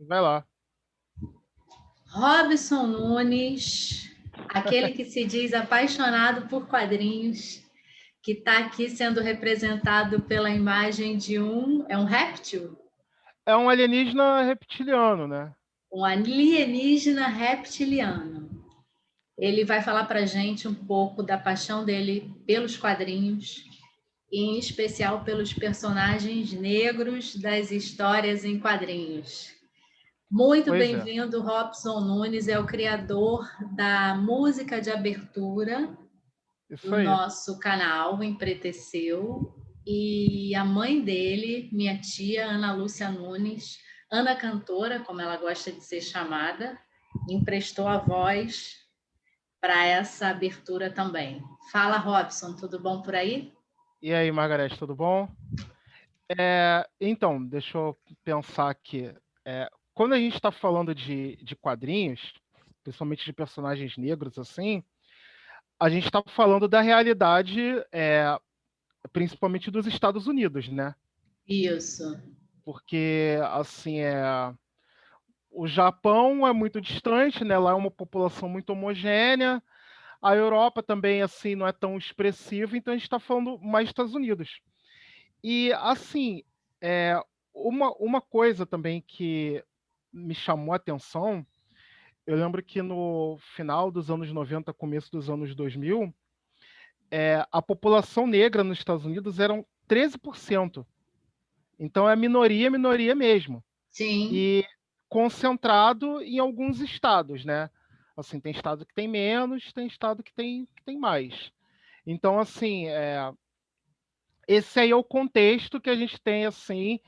Vai lá. Robson Nunes, aquele que se diz apaixonado por quadrinhos, que está aqui sendo representado pela imagem de é um réptil? É um alienígena reptiliano, né? Um alienígena reptiliano. Ele vai falar para a gente um pouco da paixão dele pelos quadrinhos, e em especial pelos personagens negros das histórias em quadrinhos. Muito Pois é. bem-vindo, Robson Nunes, é o criador da música de abertura Isso do aí. nosso canal Empreteceu, e a mãe dele, minha tia Ana Lúcia Nunes, Ana Cantora, como ela gosta de ser chamada, emprestou a voz para essa abertura também. Fala, Robson, tudo bom por aí? E aí, Margareth, tudo bom? Então, deixa eu pensar aqui. Quando a gente está falando de quadrinhos, principalmente de personagens negros, assim, a gente está falando da realidade, principalmente dos Estados Unidos, né? Isso. Porque, assim, o Japão é muito distante, né? Lá é uma população muito homogênea. A Europa também, assim, não é tão expressiva, então a gente está falando mais dos Estados Unidos. E, assim, é, uma coisa também que me chamou a atenção, eu lembro que no final dos anos 90, começo dos anos 2000, a população negra nos Estados Unidos eram 13%. Então é minoria mesmo. Sim. E concentrado em alguns estados, né? Assim, tem estado que tem menos, tem estado que tem mais. Então, assim, esse aí é o contexto que a gente tem, assim,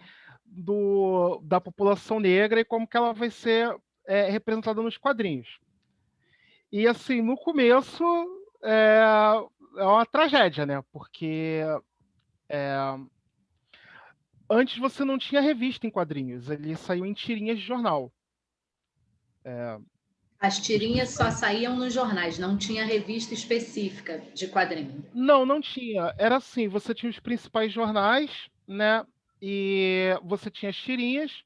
da população negra e como que ela vai ser representada nos quadrinhos. E, assim, no começo é, é uma tragédia, né? Porque antes você não tinha revista em quadrinhos, ele saiu em tirinhas de jornal. As Os tirinhas só principais. saíam nos jornais, não tinha revista específica de quadrinho. Não tinha. Era assim, você tinha os principais jornais, né? E você tinha as tirinhas.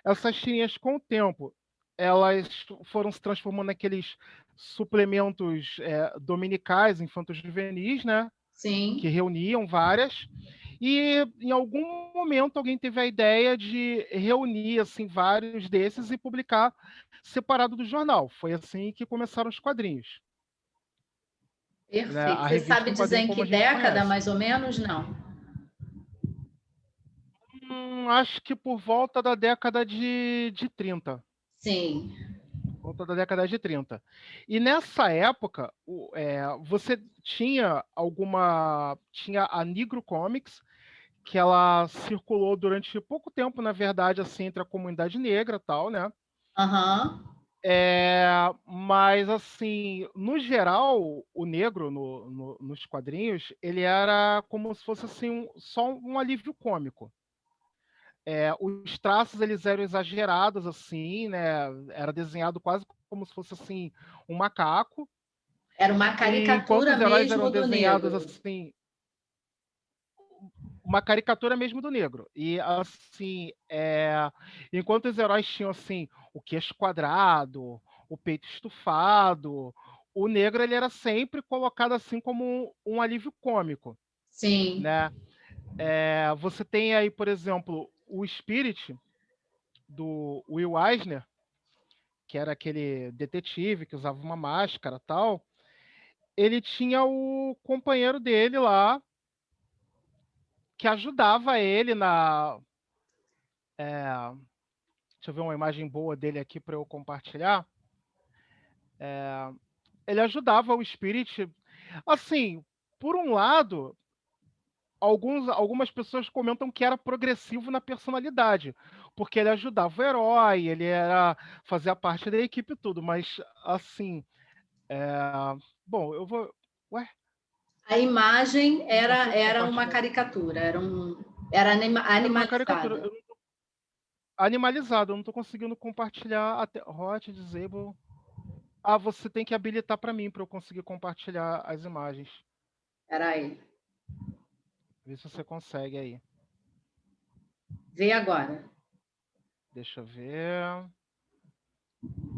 Essas tirinhas, com o tempo, elas foram se transformando naqueles suplementos dominicais, infanto-juvenis, né? Que Sim, reuniam várias. E em algum momento alguém teve a ideia de reunir assim vários desses e publicar separado do jornal. Foi assim que começaram os quadrinhos, né? perfeito. A Você revista sabe em dizer quadrinho em como que a gente década, conhece. mais ou menos? Não. Acho que por volta da década de 30. Sim. Volta da década de 30. E nessa época, você tinha alguma. Tinha a Negro Comics, que ela circulou durante pouco tempo, na verdade, assim, entre a comunidade negra e tal, né? Aham. Mas, assim, no geral, o negro nos quadrinhos, ele era como se fosse assim, só um alívio cômico. Os traços eles eram exagerados, assim, né? Era desenhado quase como se fosse assim um macaco. Era uma E enquanto caricatura os heróis eram mesmo do desenhados negro. assim, uma caricatura mesmo do negro. E assim, enquanto os heróis tinham assim o queixo quadrado, o peito estufado, o negro ele era sempre colocado assim como um alívio cômico, Sim. né? Você tem aí, por exemplo, o Spirit do Will Eisner, que era aquele detetive que usava uma máscara tal, ele tinha o companheiro dele lá que ajudava ele na. Deixa eu ver uma imagem boa dele aqui para eu compartilhar. Ele ajudava o Spirit. Assim, por um lado, algumas pessoas comentam que era progressivo na personalidade, porque ele ajudava o herói, ele fazia parte da equipe e tudo, mas assim. Bom, eu vou. Ué, A imagem não era, consigo era uma compartilhar. caricatura, era Era uma caricatura. animalizada. Animalizado, eu não estou conseguindo compartilhar até. Hot, disable. Ah, você tem que habilitar para mim para eu conseguir compartilhar as imagens. Era aí. Vê se você consegue aí. Vê agora. Deixa eu ver.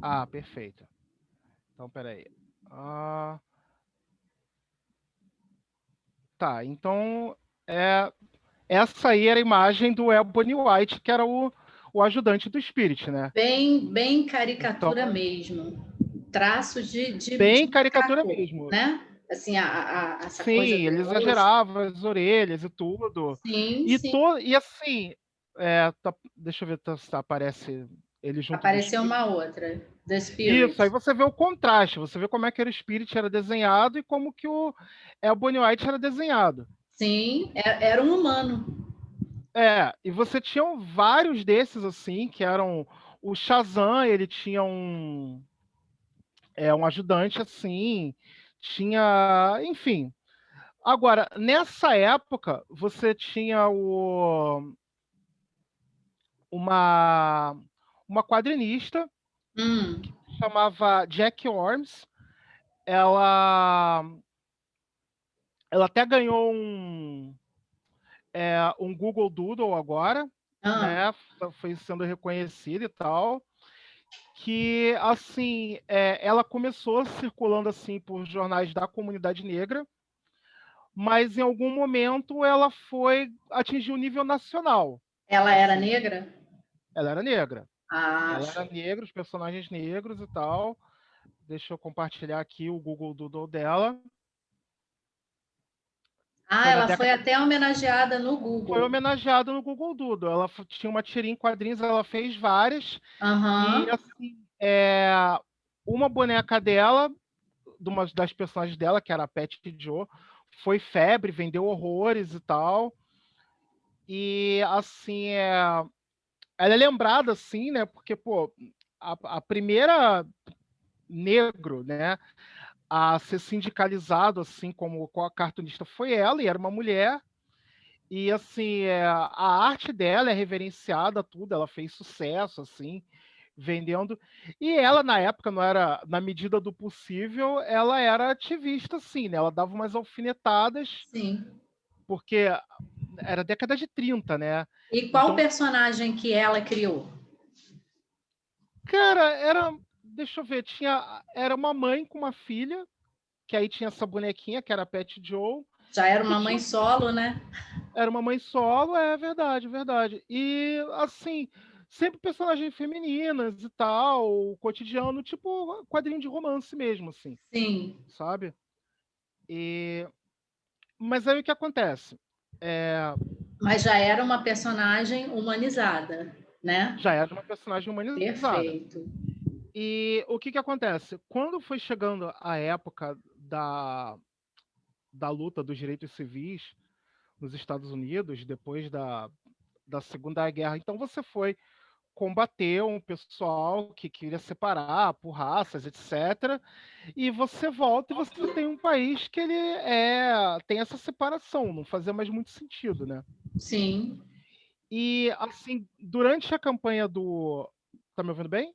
Ah, perfeito. Então, peraí. Ah, tá, então essa aí era a imagem do Ebony White, que era o ajudante do Spirit, né? Bem Então, caricatura mesmo. Traços de bem caricatura macaco, mesmo. né? Assim, essa coisa Sim, do ele rosto. exagerava as orelhas e tudo. Sim, E, sim. e assim, deixa eu ver se aparece ele junto do Apareceu Spirit. uma outra, The Isso, aí Spirit. você vê o contraste, você vê como é que era o Spirit era desenhado e como que o Ebony White era desenhado. Sim, era um humano. E você tinha vários desses, assim, que eram... O Shazam, ele tinha um ajudante, assim, tinha... Enfim. Agora, nessa época, você tinha uma, uma quadrinista Hum. que se chamava Jack Orms. Ela, ela até ganhou um Google Doodle agora, Ah, né? Foi sendo reconhecida e tal. Que, assim, ela começou circulando, assim, por jornais da comunidade negra, mas em algum momento ela foi atingir o nível nacional, ela era assim. negra? Ela era negra. Ah, Ela era show. negra, os personagens negros e tal. Deixa eu compartilhar aqui o Google Doodle dela. Ah, Foi na ela foi década. até homenageada no Foi Google. homenageada no Google Doodle. Ela tinha uma tirinha em quadrinhos, ela fez várias. E, Aham. assim, uma boneca dela, de uma das personagens dela, que era a Pet Joe, foi febre, vendeu horrores e tal. E, assim, ela é lembrada, assim, né? Porque, pô, a primeira negro, né? A ser sindicalizado, assim, como a cartunista foi ela, e era uma mulher. E, assim, a arte dela é reverenciada, tudo. Ela fez sucesso, assim, vendendo. E ela, na época, não era, na medida do possível, ela era ativista, assim, né? Ela dava umas alfinetadas, Sim. porque era década de 30, né? E qual Então, personagem que ela criou? cara, deixa eu ver, era uma mãe com uma filha, que aí tinha essa bonequinha, que era a Pet Joe, Já era e uma mãe tinha, solo, né? era uma mãe solo, é verdade, verdade. E, assim, sempre personagens femininas e tal, cotidiano, tipo quadrinho de romance mesmo, assim, Sim. sabe? E, mas aí o que acontece? É, Mas já era uma personagem humanizada, né? já era uma personagem humanizada. Perfeito. E o que que acontece? Quando foi chegando a época da luta dos direitos civis nos Estados Unidos, depois da Segunda Guerra, então você foi combater um pessoal que queria separar por raças, etc. E você volta e você tem um país que ele tem essa separação, não fazia mais muito sentido, né? Sim. E, assim, durante a campanha do... Tá me ouvindo bem?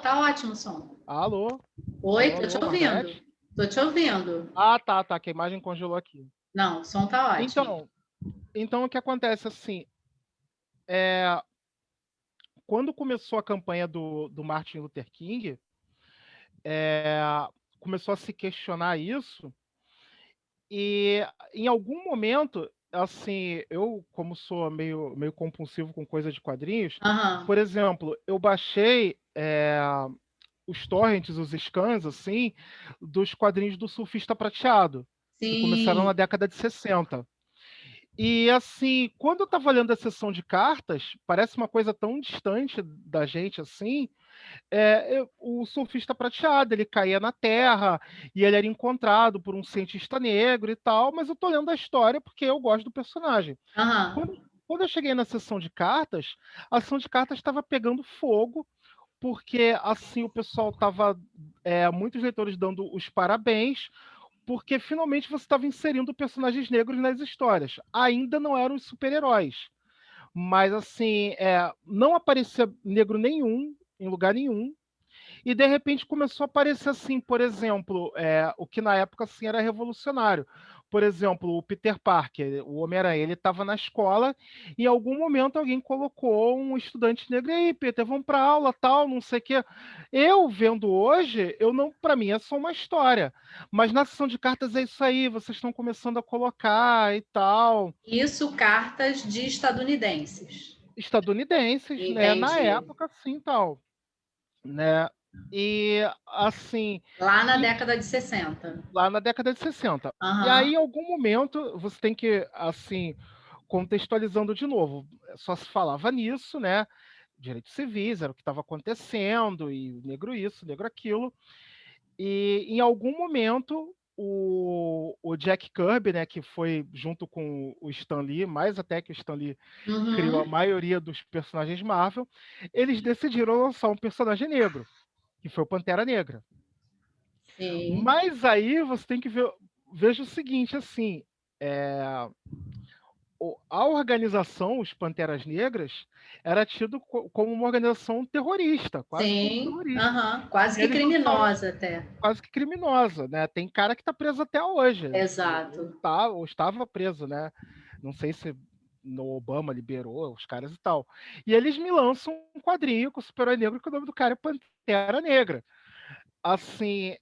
Tá ótimo o som. Alô? Oi, Alô, tô te alô, ouvindo. Marlete? Tô te ouvindo. Ah, tá, que a imagem congelou aqui. Não, o som tá ótimo. Então, então o que acontece, assim, é, quando começou a campanha do Martin Luther King, é, começou a se questionar isso, e em algum momento, assim, eu, como sou meio compulsivo com coisa de quadrinhos, Aham. por exemplo, eu baixei os torrents, os scans, assim, dos quadrinhos do Surfista Prateado, que começaram na Sim. década de 60. E, assim, quando eu estava lendo a sessão de cartas, parece uma coisa tão distante da gente, assim, o surfista prateado, ele caía na terra e ele era encontrado por um cientista negro e tal, mas eu tô lendo a história porque eu gosto do personagem. Aham. Quando, quando eu cheguei na sessão de cartas, a sessão de cartas estava pegando fogo, porque assim o pessoal estava, muitos leitores dando os parabéns, porque finalmente você estava inserindo personagens negros nas histórias. Ainda não eram os super-heróis, mas assim, não aparecia negro nenhum em lugar nenhum. E de repente começou a aparecer assim, por exemplo, o que na época assim era revolucionário. por exemplo, o Peter Parker, o Homem-Aranha, ele estava na escola e em algum momento alguém colocou um estudante negro, e aí, Peter, vamos para aula, tal, não sei o quê. Eu vendo hoje, eu não, para mim é só uma história, mas na sessão de cartas é isso aí, vocês estão começando a colocar e tal, Isso, cartas de estadunidenses. estadunidenses, né, na Entendi. época assim, tal, né? E assim, Lá na e década de 60. lá na década de 60. E Aham. aí, em algum momento, você tem que, assim, contextualizando de novo, só se falava nisso, né? Direitos civis, era o que estava acontecendo, e negro isso, negro aquilo. E em algum momento, o Jack Kirby, né, que foi junto com o Stan Lee, mais até que o Stan Lee criou a Uhum. maioria dos personagens Marvel, eles decidiram lançar um personagem negro, que foi o Pantera Negra. Sim. Mas aí você tem que ver, veja o seguinte, assim, é, a organização, os Panteras Negras, era tido como uma organização terrorista, quase como Sim. terrorista. Aham. Quase E que eles lançaram criminosa até. quase que criminosa, né? Tem cara que está preso até hoje, ou, Exato. tá, ou estava preso, né? Não sei se no Obama liberou os caras e tal. E eles me lançam um quadrinho com o super-herói negro que o nome do cara é Pantera Negra. Assim,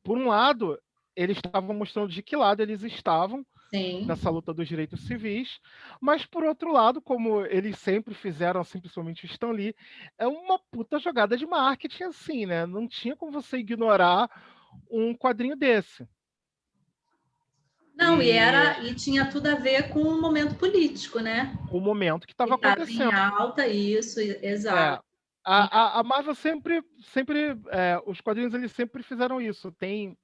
por um lado, eles estavam mostrando de que lado eles estavam Sim. nessa luta dos direitos civis, mas por outro lado, como eles sempre fizeram, assim, principalmente o Stan Lee, é uma puta jogada de marketing, assim, né? Não tinha como você ignorar um quadrinho desse. Não, E e tinha tudo a ver com o momento político, né? o momento que Que estava estava em acontecendo. alta, isso, É, exato. a Marvel sempre, os quadrinhos eles sempre fizeram isso. Tem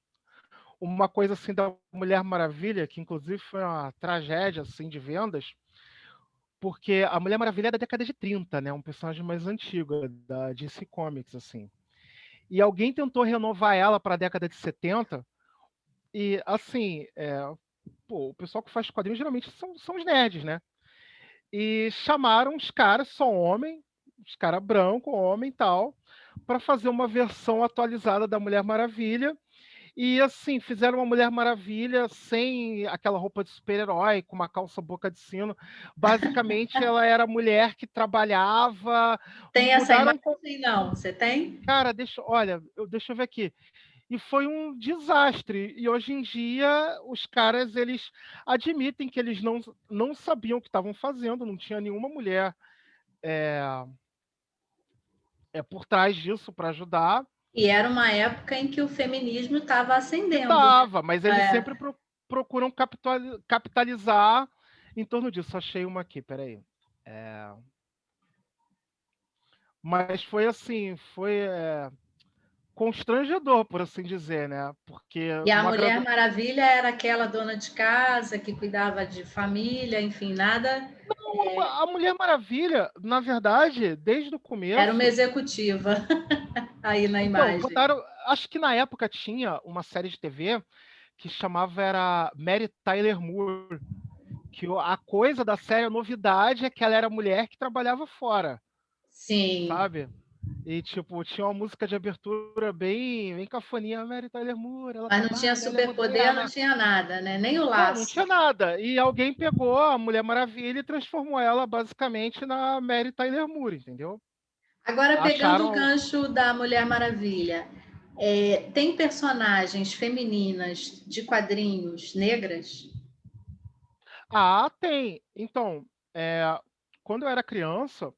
uma coisa assim da Mulher Maravilha, que inclusive foi uma tragédia assim de vendas, porque a Mulher Maravilha é da década de 30, né? Um personagem mais antigo, da DC Comics, assim. E alguém tentou renovar ela para a década de 70, e assim, pô, o pessoal que faz quadrinhos geralmente são os nerds, né? E chamaram os caras, só homem, os caras branco, homem e tal, para fazer uma versão atualizada da Mulher Maravilha. E assim, fizeram uma Mulher Maravilha sem aquela roupa de super-herói, com uma calça boca de sino. Basicamente, ela era a mulher que trabalhava. Tem essa Mudaram. imagem, não? Você tem? Cara, deixa eu ver aqui. E foi um desastre. E hoje em dia, os caras eles admitem que eles não sabiam o que estavam fazendo, não tinha nenhuma mulher por trás disso para ajudar. E era uma época em que o feminismo estava E ascendendo, tava, mas né? eles É. sempre procuram capitalizar em torno disso. Achei uma aqui, peraí. É, mas foi assim, constrangedor, por assim dizer, né? Porque E a não Mulher agradou. Maravilha era aquela dona de casa que cuidava de família, enfim, nada. A Mulher Maravilha, na verdade, desde o Era uma começo. executiva aí na Então, imagem. botaram. Acho que na época tinha uma série de TV que chamava era Mary Tyler Moore. Que a coisa da série, a novidade é que ela era mulher que trabalhava fora, Sim, sabe? E, tipo, tinha uma música de abertura bem cafoninha, Mary Tyler Moore, ela mas não tinha trabalha, ela é superpoder, não moderna. tinha nada, né? Nem o Não laço. tinha nada. E alguém pegou a Mulher Maravilha e transformou ela basicamente na Mary Tyler Moore, entendeu? Agora, pegando o Acharam. gancho da Mulher Maravilha, tem personagens femininas de quadrinhos negras? Ah, tem. Então, é, quando eu era criança,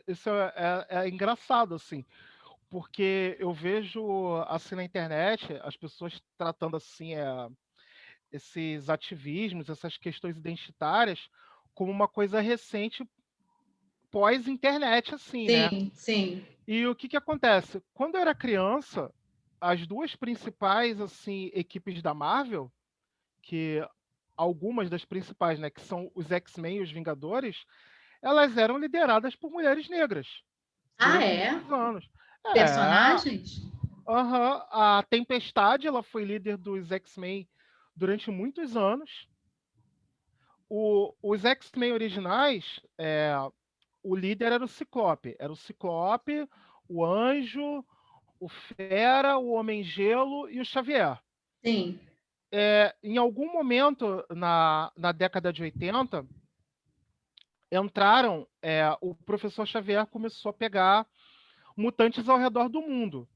isso é engraçado, assim, porque eu vejo assim na internet as pessoas tratando assim esses ativismos, essas questões identitárias como uma coisa recente pós-internet, assim, né? Sim, sim, E o que que acontece? Quando eu era criança, as duas principais assim equipes da Marvel, que algumas das principais, né, que são os X-Men e os Vingadores, elas eram lideradas por mulheres negras ah, durante é? muitos anos. É, Personagens? aham, a Tempestade, ela foi líder dos X-Men durante muitos anos. Os X-Men originais, o líder era o Ciclope. Era o Ciclope, o Anjo, o Fera, o Homem-Gelo e o Xavier. Sim. em algum momento na década de 80, entraram, o professor Xavier começou a pegar mutantes ao redor do mundo.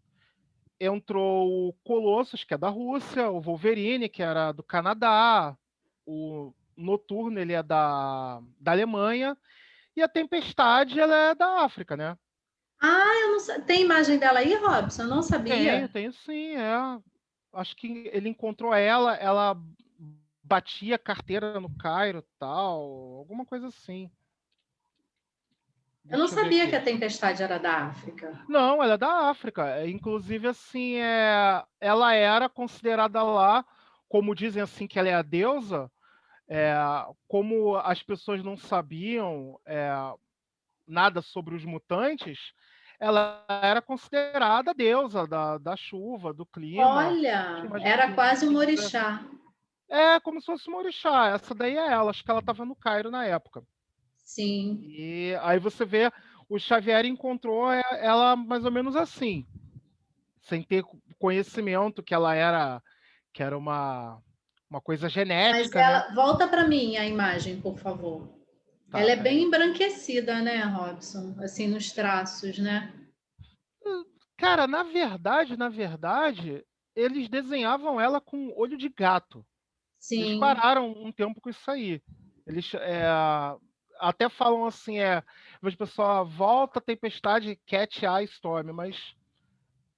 Entrou o Colossus, que é da Rússia, o Wolverine, que era do Canadá, o Noturno, ele é da Alemanha, e a Tempestade, ela é da África, né? Ah, eu não sa... Tem imagem dela aí, Robson? Eu não Tenho, sabia. tenho sim, é. Acho que ele encontrou ela batia carteira no Cairo, tal, alguma coisa assim. Eu não Deixa eu ver sabia que aqui. a Tempestade era da África. Não, ela é da África. Inclusive, assim, ela era considerada lá, como dizem assim, que ela é a deusa, é, como as pessoas não sabiam nada sobre os mutantes, ela era considerada a deusa da chuva, do clima. Tinha Olha, umas era quase um visitas. orixá. É como se fosse uma orixá. Essa daí é ela. Acho que ela estava no Cairo na época. Sim. E aí você vê, o Xavier encontrou ela mais ou menos assim, sem ter conhecimento que era uma coisa Mas genética, né? ela, volta para mim a imagem, por favor. Tá, Ela é bem peraí. embranquecida, né, Robson? Assim, nos traços, né? Cara, na verdade, eles desenhavam ela com olho de gato. Eles Sim. pararam um tempo com isso aí. Eles até falam assim, as pessoas volta a tempestade Cat Eye Storm, mas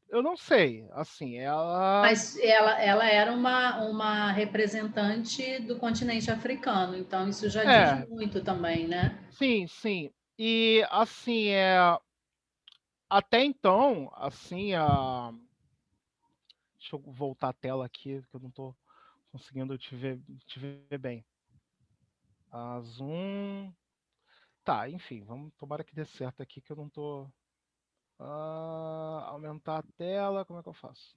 eu não sei. Assim, ela Mas ela era uma representante do continente africano, então isso já diz é, muito também, né? sim, sim. E assim, até então, assim, deixa eu voltar a tela aqui, que eu não estou conseguindo te ver bem. Zoom. Tá, enfim, vamos tomara que dê certo aqui que eu não tô. Aumentar a tela, como é que eu faço?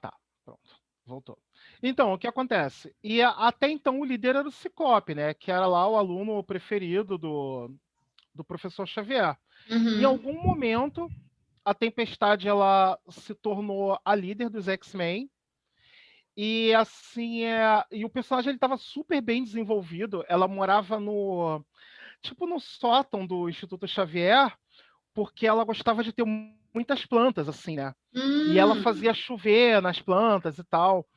Tá, pronto, voltou. Então, o que acontece? Até então o líder era o Ciclope, né? Que era lá o aluno preferido do professor Xavier. Em Uhum. algum momento, a Tempestade ela se tornou a líder dos X-Men. E assim, e o personagem ele estava super bem desenvolvido. Ela morava no tipo no sótão do Instituto Xavier, porque ela gostava de ter muitas plantas, assim, né? E ela Hum, fazia chover nas plantas e tal.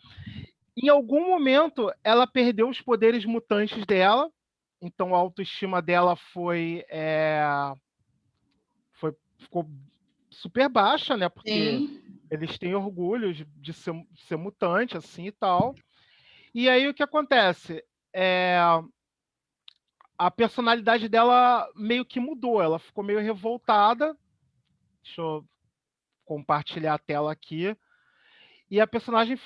Em algum momento, ela perdeu os poderes mutantes dela, então a autoestima dela ficou super baixa, né? Porque sim. eles têm orgulho de ser mutante, assim e tal. E aí o que acontece? É, a personalidade dela meio que mudou, ela ficou meio revoltada. Deixa eu compartilhar a tela aqui. E a personagem,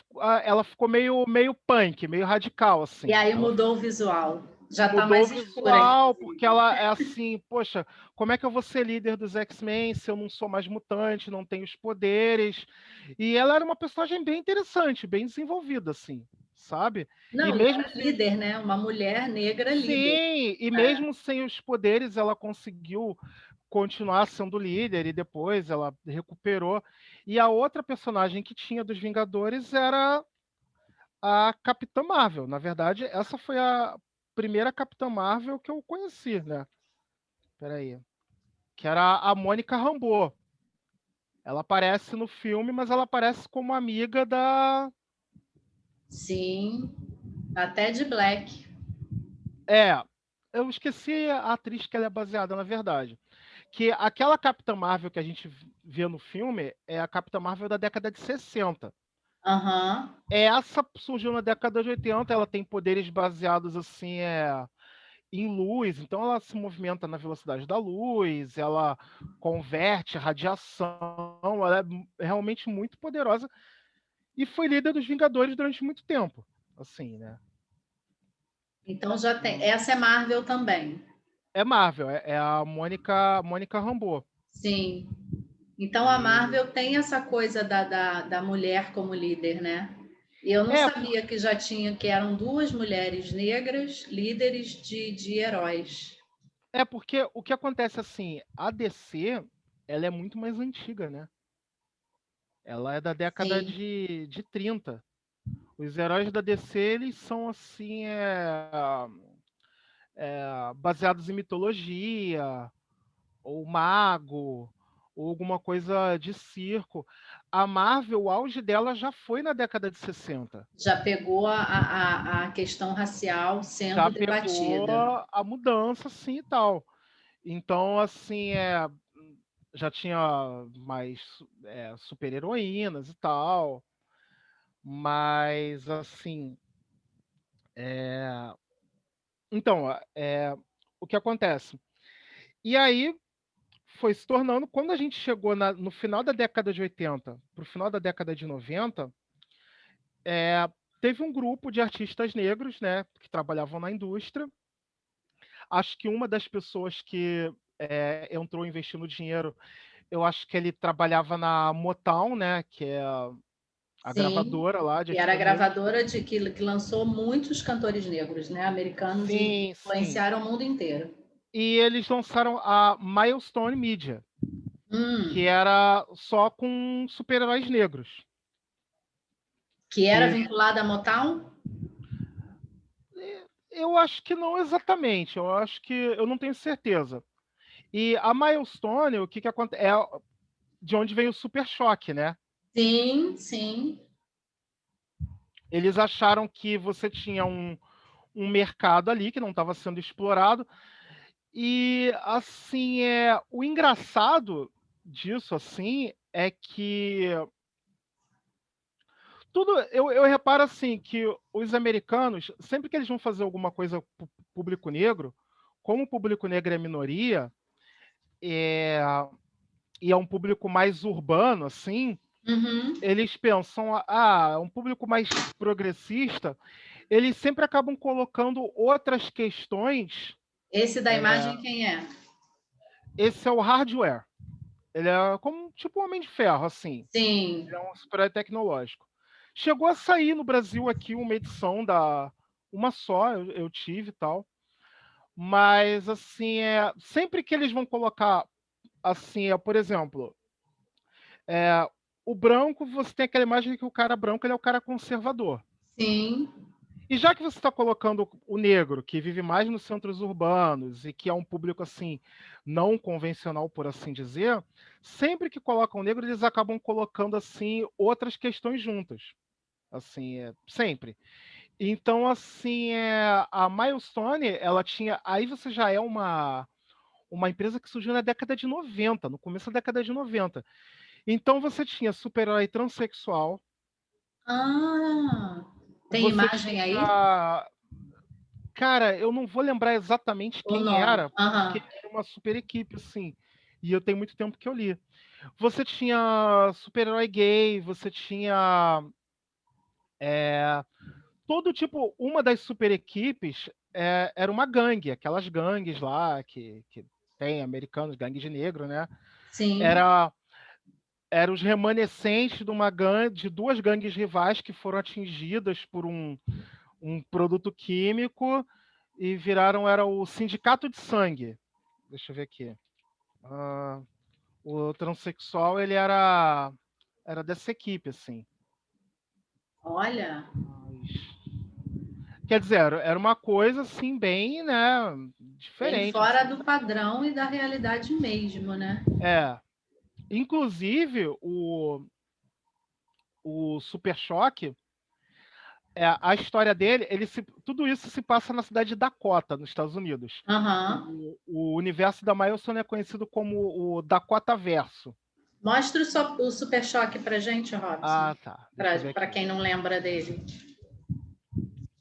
ela ficou meio punk, meio radical, E assim. aí Ela mudou o visual. Já está mudou o mais escura, visual, porque inclusive. ela é assim, poxa, como é que eu vou ser líder dos X-Men se eu não sou mais mutante, não tenho os poderes? E ela era uma personagem bem interessante, bem desenvolvida, assim, sabe? E Não, e mesmo era sem os... líder, né? Uma mulher negra líder. Sim, e mesmo sem os poderes, ela conseguiu continuar sendo líder e depois ela recuperou. E a outra personagem que tinha dos Vingadores era a Capitã Marvel. Na verdade, essa foi a primeira Capitã Marvel que eu conheci, né? Peraí. Que era a Mônica Rambeau. Ela aparece no filme, mas ela aparece como amiga da. Sim, até de Black. É, eu esqueci a atriz que ela é baseada, na verdade. Que aquela Capitã Marvel que a gente vê no filme é a Capitã Marvel da década de 60. Aham. Essa surgiu na década de 80, ela tem poderes baseados assim, em luz, então ela se movimenta na velocidade da luz, ela converte radiação, ela é realmente muito poderosa e foi líder dos Vingadores durante muito tempo, assim, né? Então já tem. E Essa é Marvel também. é Marvel, é a Mônica Rambeau. Sim. Então a E Marvel tem essa coisa da mulher como líder, né? E eu não é, sabia que já tinha, que eram duas mulheres negras líderes de heróis. porque o que acontece assim, a DC, ela é muito mais antiga, né? Ela é da década Sim, de 30. Os heróis da DC, eles são assim, baseados em mitologia, ou mago, ou alguma coisa de circo. A Marvel, o auge dela já foi na década de 60. já pegou a questão racial Já sendo pegou debatida. a mudança, assim, e tal. Então, assim, já tinha mais super-heroínas e tal, mas, assim, então, o que acontece? E aí foi se tornando, quando a gente chegou no final da década de 80 para o final da década de 90, teve um grupo de artistas negros, né, que trabalhavam na indústria. Acho que uma das pessoas que entrou investindo dinheiro, eu acho que ele trabalhava na Motown, né, que é a Sim, gravadora lá de que era a artistas negros. gravadora que lançou muitos cantores negros, né, americanos e Sim, sim. influenciaram o mundo inteiro. E eles lançaram a Milestone Media, que Hum, era só com super-heróis negros. que era Que vinculada à Motown? eu acho que não exatamente, eu acho que eu não tenho certeza. E a Milestone, o que que acontece? É de onde vem o Super Choque, né? Sim, sim. Eles acharam que você tinha um mercado ali que não estava sendo explorado. E assim, o engraçado disso assim é que tudo eu reparo assim que os americanos, sempre que eles vão fazer alguma coisa para o público negro, como o público negro é minoria, é, e é um público mais urbano, assim, Uhum. eles pensam, um público mais progressista, eles sempre acabam colocando outras questões. Esse da imagem quem é? Esse é o hardware. Ele é como tipo um Homem de Ferro, assim. Sim. Ele é um super tecnológico. Chegou a sair no Brasil aqui uma edição da. Uma só, eu tive e tal. Mas, assim, sempre que eles vão colocar, assim, por exemplo, é, o branco, você tem aquela imagem que o cara branco ele é o cara conservador. Sim. E já que você está colocando o negro, que vive mais nos centros urbanos e que é um público assim não convencional, por assim dizer, sempre que colocam o negro, eles acabam colocando assim outras questões juntas, assim, sempre. Então, assim, a Milestone, ela tinha, aí você já é uma empresa que surgiu na década de 90, no começo da década de 90. Então você tinha super-herói transexual, Ah, tem você imagem aí? tinha. Cara, eu não vou lembrar exatamente Ou quem não? era, porque Aham. era uma super equipe, assim. E eu tenho muito tempo que eu li. Você tinha super-herói gay, você tinha é, todo tipo. Uma das super equipes era uma gangue, aquelas gangues lá que tem americanos, gangue de negro, né? Sim. Era, era os remanescentes de uma gangue, de duas gangues rivais que foram atingidas por um produto químico e viraram, era o Sindicato de Sangue. Deixa eu ver aqui. Ah, o transexual, ele era dessa equipe, assim. Olha, Mas, quer dizer, era uma coisa, assim, bem, né, bem diferente, fora assim. do padrão e da realidade mesmo, né? É. Inclusive, o Super Choque, a história dele, tudo isso se passa na cidade de Dakota, nos Estados Unidos. Aham. O universo da Milestone é conhecido como o Dakota Verso. Mostra o Super Choque pra gente, Robson, Ah, tá. Deixa eu ver para aqui. quem não lembra dele.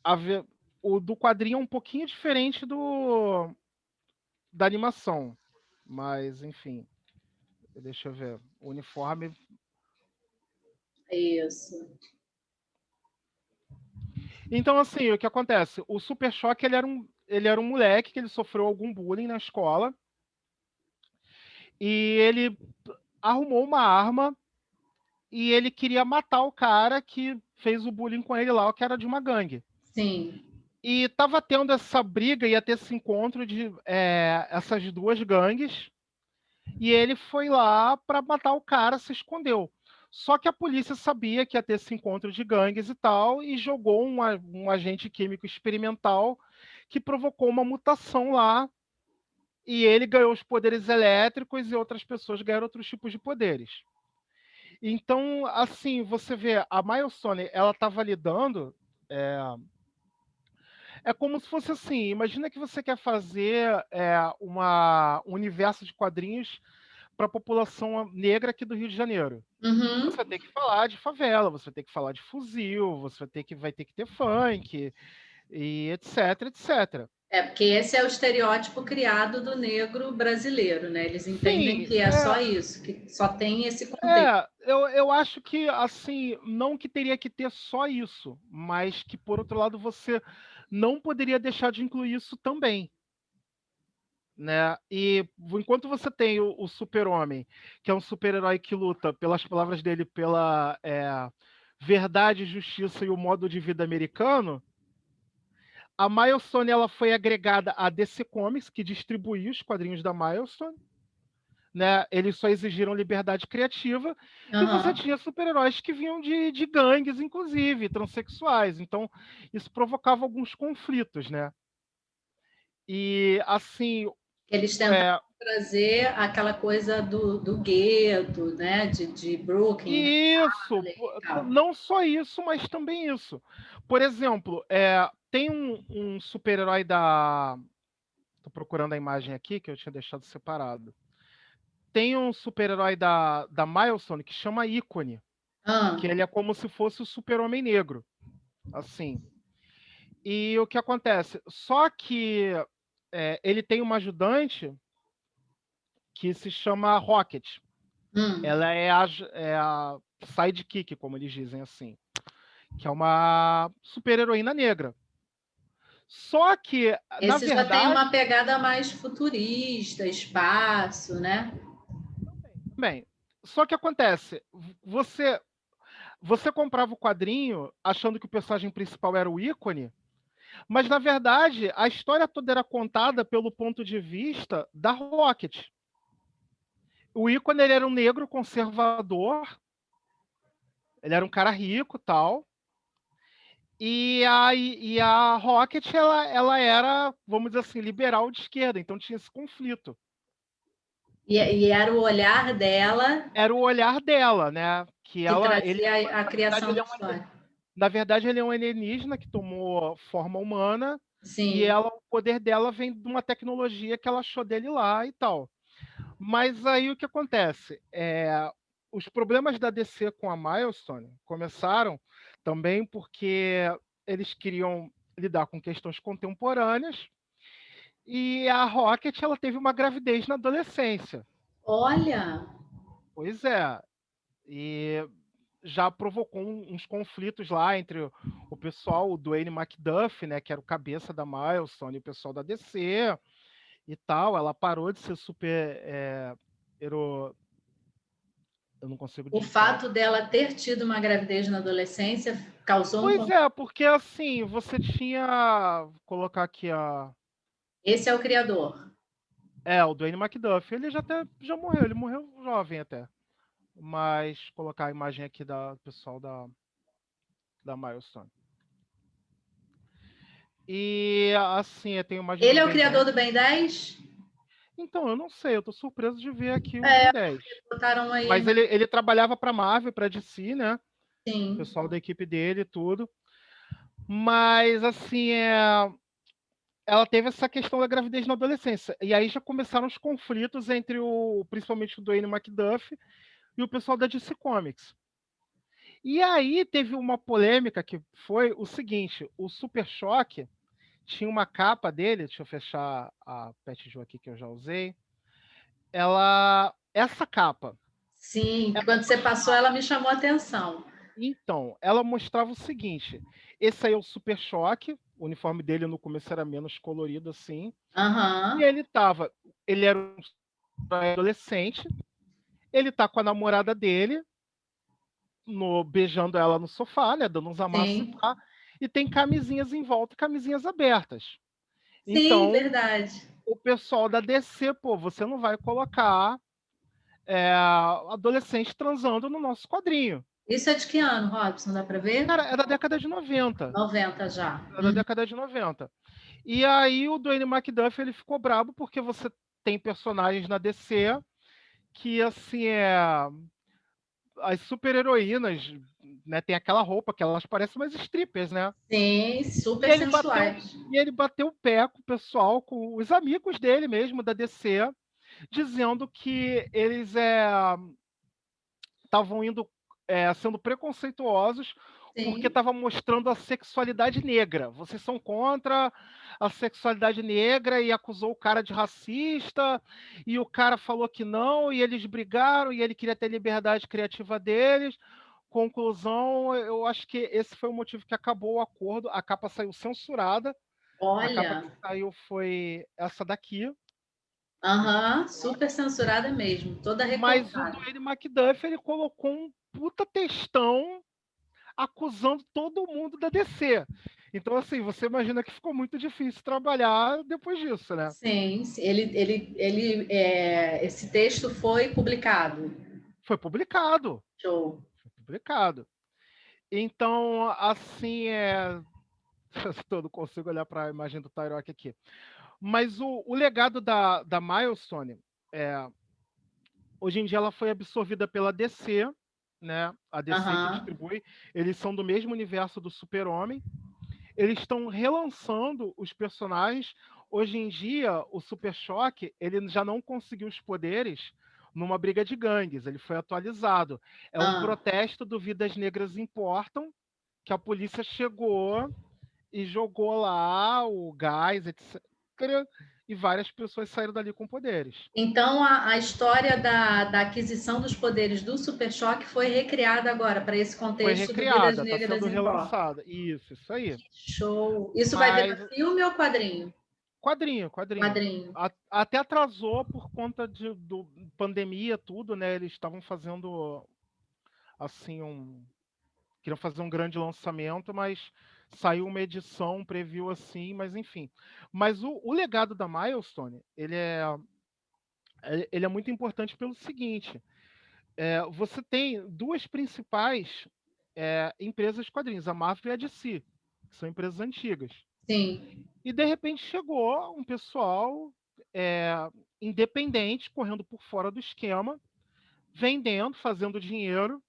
A ve- o do quadrinho é um pouquinho diferente da animação. Mas, enfim, deixa eu ver. O uniforme. Isso. Então, assim, o que acontece? O Super Choque, ele era um moleque que ele sofreu algum bullying na escola. E ele arrumou uma arma e ele queria matar o cara que fez o bullying com ele lá, que era de uma gangue. Sim. E tava tendo essa briga, ia ter esse encontro de essas duas gangues. E ele foi lá para matar o cara, se escondeu. Só que a polícia sabia que ia ter esse encontro de gangues e tal, e jogou um agente químico experimental que provocou uma mutação lá, e ele ganhou os poderes elétricos e outras pessoas ganharam outros tipos de poderes. Então, assim, você vê, a Milestone, ela estava lidando. É, é como se fosse assim: imagina que você quer fazer um universo de quadrinhos para a população negra aqui do Rio de Janeiro. Você Uhum. vai ter que falar de favela, você vai ter que falar de fuzil, você vai ter que ter funk, e etc, etc. É, porque esse é o estereótipo criado do negro brasileiro, né? Eles entendem Sim, que é só isso, que só tem esse contexto. eu acho que, assim, não que teria que ter só isso, mas que, por outro lado, você não poderia deixar de incluir isso também, né? E enquanto você tem o Super-Homem, que é um super-herói que luta, pelas palavras dele, pela verdade, justiça e o modo de vida americano, a Milestone ela foi agregada à DC Comics, que distribuía os quadrinhos da Milestone, né? Eles só exigiram liberdade criativa, e você Aham. tinha super-heróis que vinham de gangues, inclusive, transexuais. Então, isso provocava alguns conflitos, né? E, assim, Eles tentaram é, trazer aquela coisa do gueto, né? De Brooklyn, isso, Harlem e tal. não só isso, mas também isso. Por exemplo, tem um super-herói da. Tô procurando a imagem aqui, que eu tinha deixado separado. Tem um super-herói da Milestone que chama Ícone, que Ah, ele é como se fosse o Super-Homem Negro, assim. E o que acontece? Só que ele tem uma ajudante que se chama Rocket. hum. Ela é a sidekick, como eles dizem assim, que é uma super-heroína negra. Só que, na Esse já tem verdade, uma pegada mais futurista, espaço, né? bem, só que acontece, você comprava o quadrinho achando que o personagem principal era o ícone, mas na verdade a história toda era contada pelo ponto de vista da Rocket. O ícone ele era um negro conservador, ele era um cara rico, tal. E a Rocket ela era, vamos dizer assim, liberal de esquerda, então tinha esse conflito. E era o olhar dela Era o olhar dela, né? Que que ele, trazia a na verdade, criação da história. ele é um alienígena que tomou forma humana, e Sim. o poder dela vem de uma tecnologia que ela achou dele lá e tal. Mas aí o que acontece? Os problemas da DC com a Milestone começaram também porque eles queriam lidar com questões contemporâneas, e a Rocket ela teve uma gravidez na adolescência. Olha, Pois é, e já provocou uns conflitos lá entre o pessoal, o Dwayne McDuff, né, que era o cabeça da Milestone, e o pessoal da DC e tal. Ela parou de ser super hero... Eu não consigo o digitar. fato dela ter tido uma gravidez na adolescência causou um Pois conflito. é, porque assim, você tinha. Vou colocar aqui a. Esse é o criador. O Dwayne McDuff. Ele já morreu, ele morreu jovem até. Mas colocar a imagem aqui da pessoal da Milestone. E assim, tem a imagem Ele do é o Ben criador 10. do Ben 10? Então, eu não sei, eu tô surpreso de ver aqui o É, Ben 10. botaram aí, Mas ele trabalhava para Marvel, para DC, né? O sim. pessoal da equipe dele e tudo. Mas assim, ela teve essa questão da gravidez na adolescência. E aí já começaram os conflitos entre principalmente o Dwayne McDuff e o pessoal da DC Comics. E aí teve uma polêmica que foi o seguinte: o Super Choque tinha uma capa dele, deixa eu fechar a Pet Joe aqui que eu já usei. Essa capa, Sim, ela quando você passou, ela mostrava, me chamou a atenção. então, ela mostrava o seguinte: esse aí é o Super Choque, o uniforme dele no começo era menos colorido assim, e Aham, ele era um adolescente, ele tá com a namorada dele, beijando ela no sofá, né, dando uns amassos e sim. pá, e tem camisinhas em volta e camisinhas abertas. Sim, Então, verdade. o pessoal da DC, pô, você não vai colocar adolescentes transando no nosso quadrinho. Isso é de que ano, Robson? Dá para ver? Cara, é da década de 90. 90 já. É da década de 90. E aí o Dwayne McDuffie ele ficou brabo porque você tem personagens na DC que, assim, as super-heroínas, né, tem aquela roupa que elas parecem umas strippers, né? Sim, E super ele bateu, sensuais. e ele bateu o pé com o pessoal, com os amigos dele mesmo, da DC, dizendo que eles estavam indo sendo preconceituosos porque Sim. estava mostrando a sexualidade negra. Vocês são contra a sexualidade negra e acusou o cara de racista, e o cara falou que não, e eles brigaram, e ele queria ter liberdade criativa deles. Conclusão, eu acho que esse foi o motivo que acabou o acordo. A capa saiu censurada. A capa que Olha, saiu foi essa daqui. aham, super censurada mesmo, toda Mas o recortada. Dwayne McDuffie, ele colocou um puta textão acusando todo mundo da DC. Então, assim, você imagina que ficou muito difícil trabalhar depois disso, né? Sim, esse texto foi publicado. Foi publicado. Show. Foi publicado. Então, assim, eu não consigo olhar para a imagem do Tyrock aqui. Mas o legado da Milestone, hoje em dia ela foi absorvida pela DC, né? A DC que Aham. distribui. Eles são do mesmo universo do Super-Homem. Eles estão relançando os personagens. Hoje em dia, o Super Choque, ele já não conseguiu os poderes numa briga de gangues, ele foi atualizado. É um Ah. protesto do Vidas Negras Importam, que a polícia chegou e jogou lá o gás, etc. E várias pessoas saíram dali com poderes. Então, a história da aquisição dos poderes do Super Choque foi recriada agora para esse Foi contexto do Vidas recriada, está Negras sendo em Pó. relançada. Isso aí. Show. Isso vai Mas virar filme ou quadrinho? quadrinho, quadrinho. Quadrinho. Até atrasou por conta do pandemia, tudo, né? Eles estavam fazendo assim queriam fazer um grande lançamento, mas saiu uma edição, um preview assim, mas enfim. Mas o legado da Milestone, ele é muito importante pelo seguinte: você tem duas principais empresas de quadrinhos, a Marvel e a DC, que são empresas antigas. Sim. E de repente chegou um pessoal é, independente, correndo por fora do esquema, vendendo, fazendo dinheiro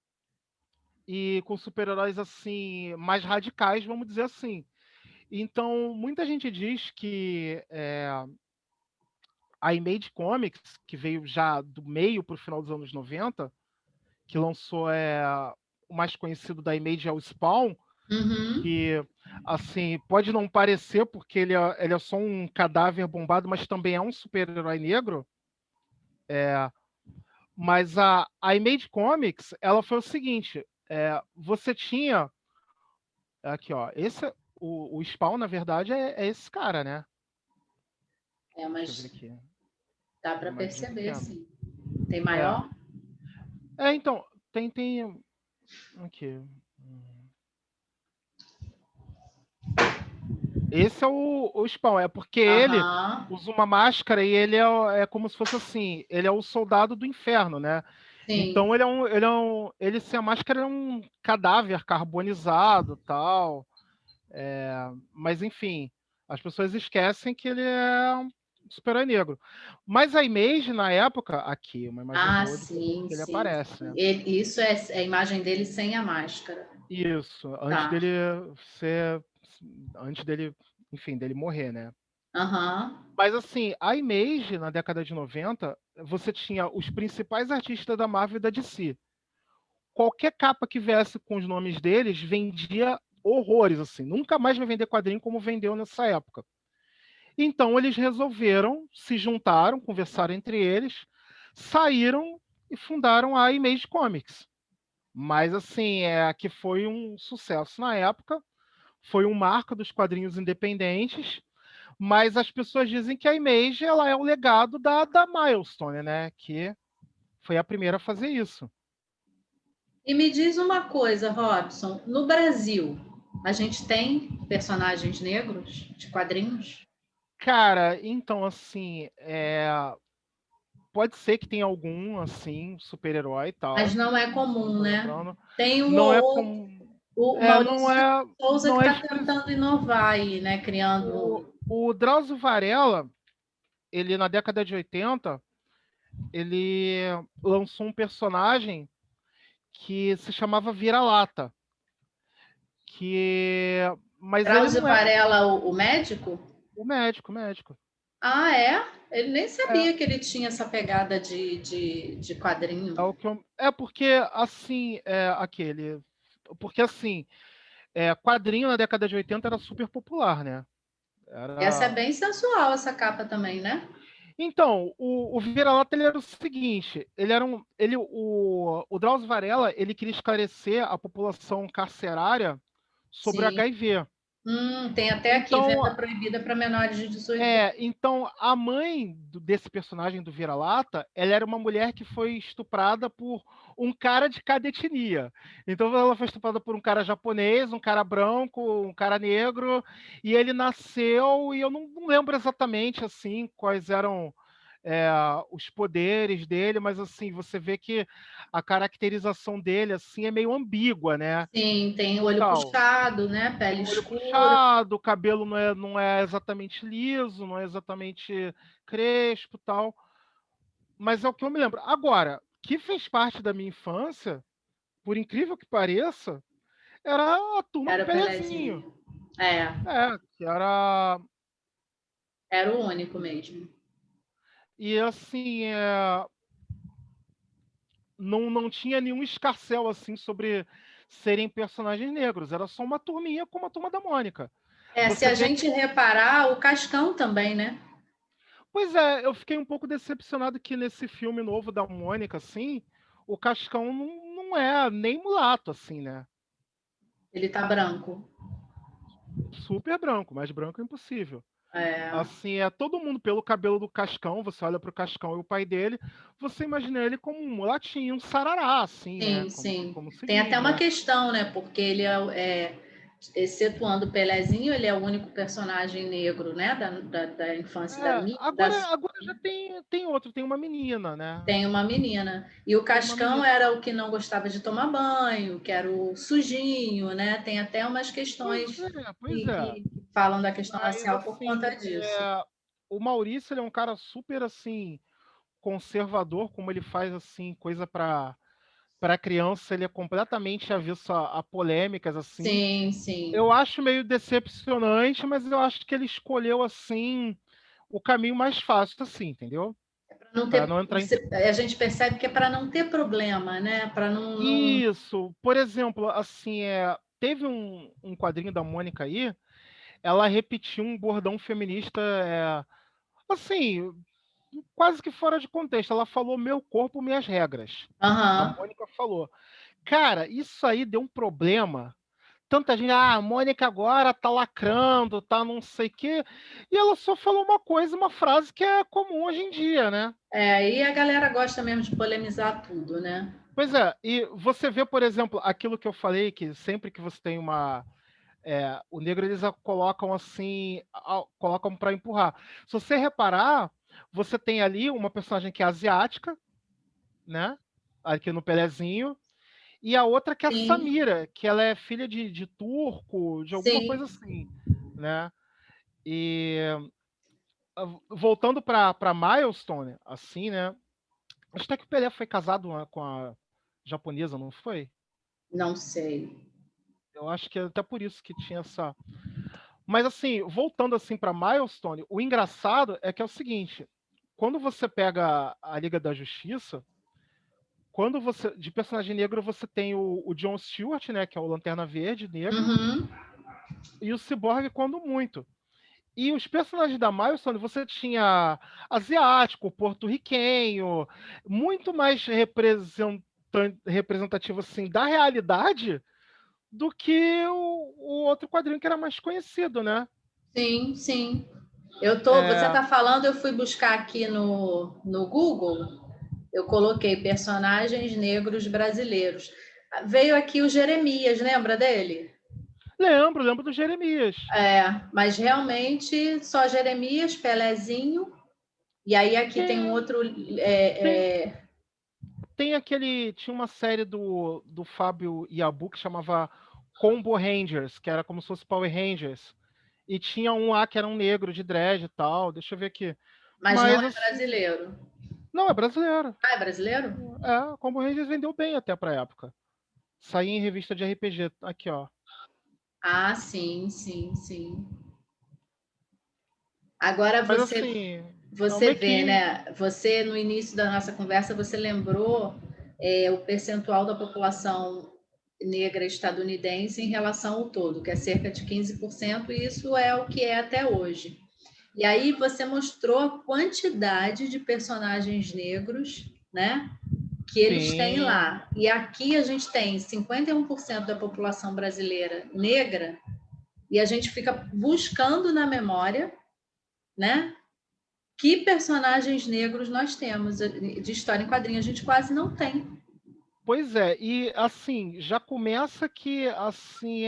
e com super-heróis assim mais radicais, vamos dizer assim. Então, muita gente diz que a Image Comics, que veio já do meio para o final dos anos 90, que lançou o mais conhecido da Image é o Spawn, Uhum. que assim pode não parecer porque ele é só um cadáver bombado, mas também é um super-herói negro. Mas a Image Comics, ela foi o seguinte: você tinha aqui, ó, o Spawn, na verdade, é esse cara, né? Deixa eu ver Mas aqui, dá para imagem perceber, pequena. sim. Tem É, maior? então tem aqui. Esse é o Spawn, é porque ele Aham. usa uma máscara e ele é como se fosse assim, ele é o soldado do inferno, né? Sim. Então ele sem a máscara é um cadáver carbonizado, tal. Mas enfim, as pessoas esquecem que ele é um super-herói negro. Mas a Image na época, aqui, uma imagem Ah, boa sim, que ele sim. aparece, né? Isso é a imagem dele sem a máscara. Isso, Tá. ser, antes dele, enfim, dele morrer, né? Aham. Mas assim, a Image, na década de 90, você tinha os principais artistas da Marvel e da DC. Qualquer capa que viesse com os nomes deles vendia horrores, assim. Nunca mais vai vender quadrinho como vendeu nessa época. Então eles resolveram, se juntaram, conversaram entre eles, saíram e fundaram a Image Comics. Mas assim, que foi um sucesso na época, foi um marco dos quadrinhos independentes, mas as pessoas dizem que a Image ela é o legado da Milestone, né? Que foi a primeira a fazer isso. E me diz uma coisa, Robson, no Brasil, a gente tem personagens negros de quadrinhos? Cara, então assim, pode ser que tenha algum, assim, super-herói e Mas tal. não é comum, Não tô né? lembrando. Tem um Não ou é outro. como. O É, não Maurício de é. Souza que Não é está express... tentando inovar aí, né? Criando. o Drauzio Varela, ele na década de 80, ele lançou um personagem que se chamava Vira-Lata. Que. Mas ele Drauzio não era Varela, o médico? o médico. Ah, é? Ele nem É, sabia que ele tinha essa pegada de quadrinho. é porque, assim, aquele. Porque, assim, quadrinho na década de 80 era super popular, né? Essa é Era. bem sensual, essa capa também, né? Então, o Vira-Lata ele era o seguinte, ele era um, ele, o Drauzio Varela, ele queria esclarecer a população carcerária sobre o Sim. HIV. Tem até aqui, Então, venda proibida para menores de 18 anos. então a mãe desse personagem do Vira-Lata, ela era uma mulher que foi estuprada por um cara de cada etnia. Então ela foi estuprada por um cara japonês, um cara branco, um cara negro, e ele nasceu, e eu não lembro exatamente assim quais eram é, os poderes dele, mas assim, você vê que a caracterização dele assim é meio ambígua, né? Sim, tem E olho tal. puxado, né? Tem Pele o olho escura. puxado, o cabelo não é exatamente liso, não é exatamente crespo, tal. Mas é o que eu me lembro. Agora, que fez parte da minha infância, por incrível que pareça, era a turma do Era o Pelezinho. Pelezinho. É, Que era. era o único mesmo. E assim, não tinha nenhum escarcéu assim sobre serem personagens negros. Era só uma turminha como a turma da Mônica. Se Você a vê que. gente reparar, o Cascão também, né? Pois é, eu fiquei um pouco decepcionado que nesse filme novo da Mônica, assim, o Cascão não é nem mulato, assim, né? Ele tá branco. Super branco, mais branco é impossível. É, Assim, todo mundo pelo cabelo do Cascão, você olha pro Cascão e o pai dele, você imagina ele como um mulatinho, um sarará, assim, né? sim, Como, sim. como se Tem até diz, uma né? questão, né? Porque ele excetuando o Pelezinho, ele é o único personagem negro, né? Da infância Agora já tem outro, tem uma menina, né? tem uma menina. E o Tem uma Cascão menina. era o que não gostava de tomar banho, que era o sujinho, né? Tem até umas questões Pois que é. falam da questão Mas racial por conta assim, disso. o Maurício ele é um cara super assim conservador, como ele faz assim coisa para criança, ele é completamente avesso a polêmicas assim. Sim, sim. Eu acho meio decepcionante, mas eu acho que ele escolheu assim o caminho mais fácil assim, entendeu? Não Para ter, não entrar em a gente percebe que é para não ter problema, né? Para não. isso. Por exemplo, assim, teve um quadrinho da Mônica aí, ela repetiu um bordão feminista assim, quase que fora de contexto. Ela falou meu corpo, minhas regras. A Aham. Mônica falou. Cara, isso aí deu um problema. Tanta gente, a Mônica agora tá lacrando, tá não sei o quê. E ela só falou uma coisa, uma frase que é comum hoje em dia, né? E a galera gosta mesmo de polemizar tudo, né? Pois é, e você vê, por exemplo, aquilo que eu falei, que sempre que você tem o negro eles colocam assim, colocam para empurrar. Se você reparar, você tem ali uma personagem que é asiática, né? Aqui no Pelezinho. E a outra que é a Sim, Samira, que ela é filha de turco, de alguma sim. coisa assim, né? E voltando para Milestone, assim, né? Acho até que o Pelé foi casado com a japonesa, não foi? Não sei. Eu acho que é até por isso que tinha essa. Mas assim, voltando assim para Milestone, o engraçado é que é o seguinte: quando você pega a Liga da Justiça, quando você de personagem negro você tem o John Stewart, né, que é o Lanterna Verde negro, Uhum. e o Cyborg quando muito. E os personagens da Milestone, você tinha asiático, porto-riquenho, muito mais representativo assim da realidade do que o outro quadrinho que era mais conhecido, né? Sim, sim. Você É, está falando, eu fui buscar aqui no Google, eu coloquei personagens negros brasileiros. Veio aqui o Jeremias, lembra dele? lembro do Jeremias. Mas realmente só Jeremias, Pelezinho. E aí aqui tem um outro. Tinha uma série do Fábio Yabu que chamava Combo Rangers, que era como se fosse Power Rangers. E tinha um lá que era um negro de dread e tal. Deixa eu ver aqui. Mas não Mas é assim. brasileiro. Não, é brasileiro. Ah, é brasileiro? É, Combo Rangers vendeu bem até pra época. Saía em revista de RPG. Aqui, ó. Ah, sim, sim, sim. Agora Mas você assim, é você uma vê, equipe. né? Você no início da nossa conversa você lembrou o percentual da população negra estadunidense em relação ao todo, que é cerca de 15%, e isso é o que é até hoje. E aí você mostrou a quantidade de personagens negros, né? Que eles têm Sim. lá. E aqui a gente tem 51% da população brasileira negra, e a gente fica buscando na memória, né? Que personagens negros nós temos de história em quadrinhos? A gente quase não tem. Pois é, e assim, já começa que assim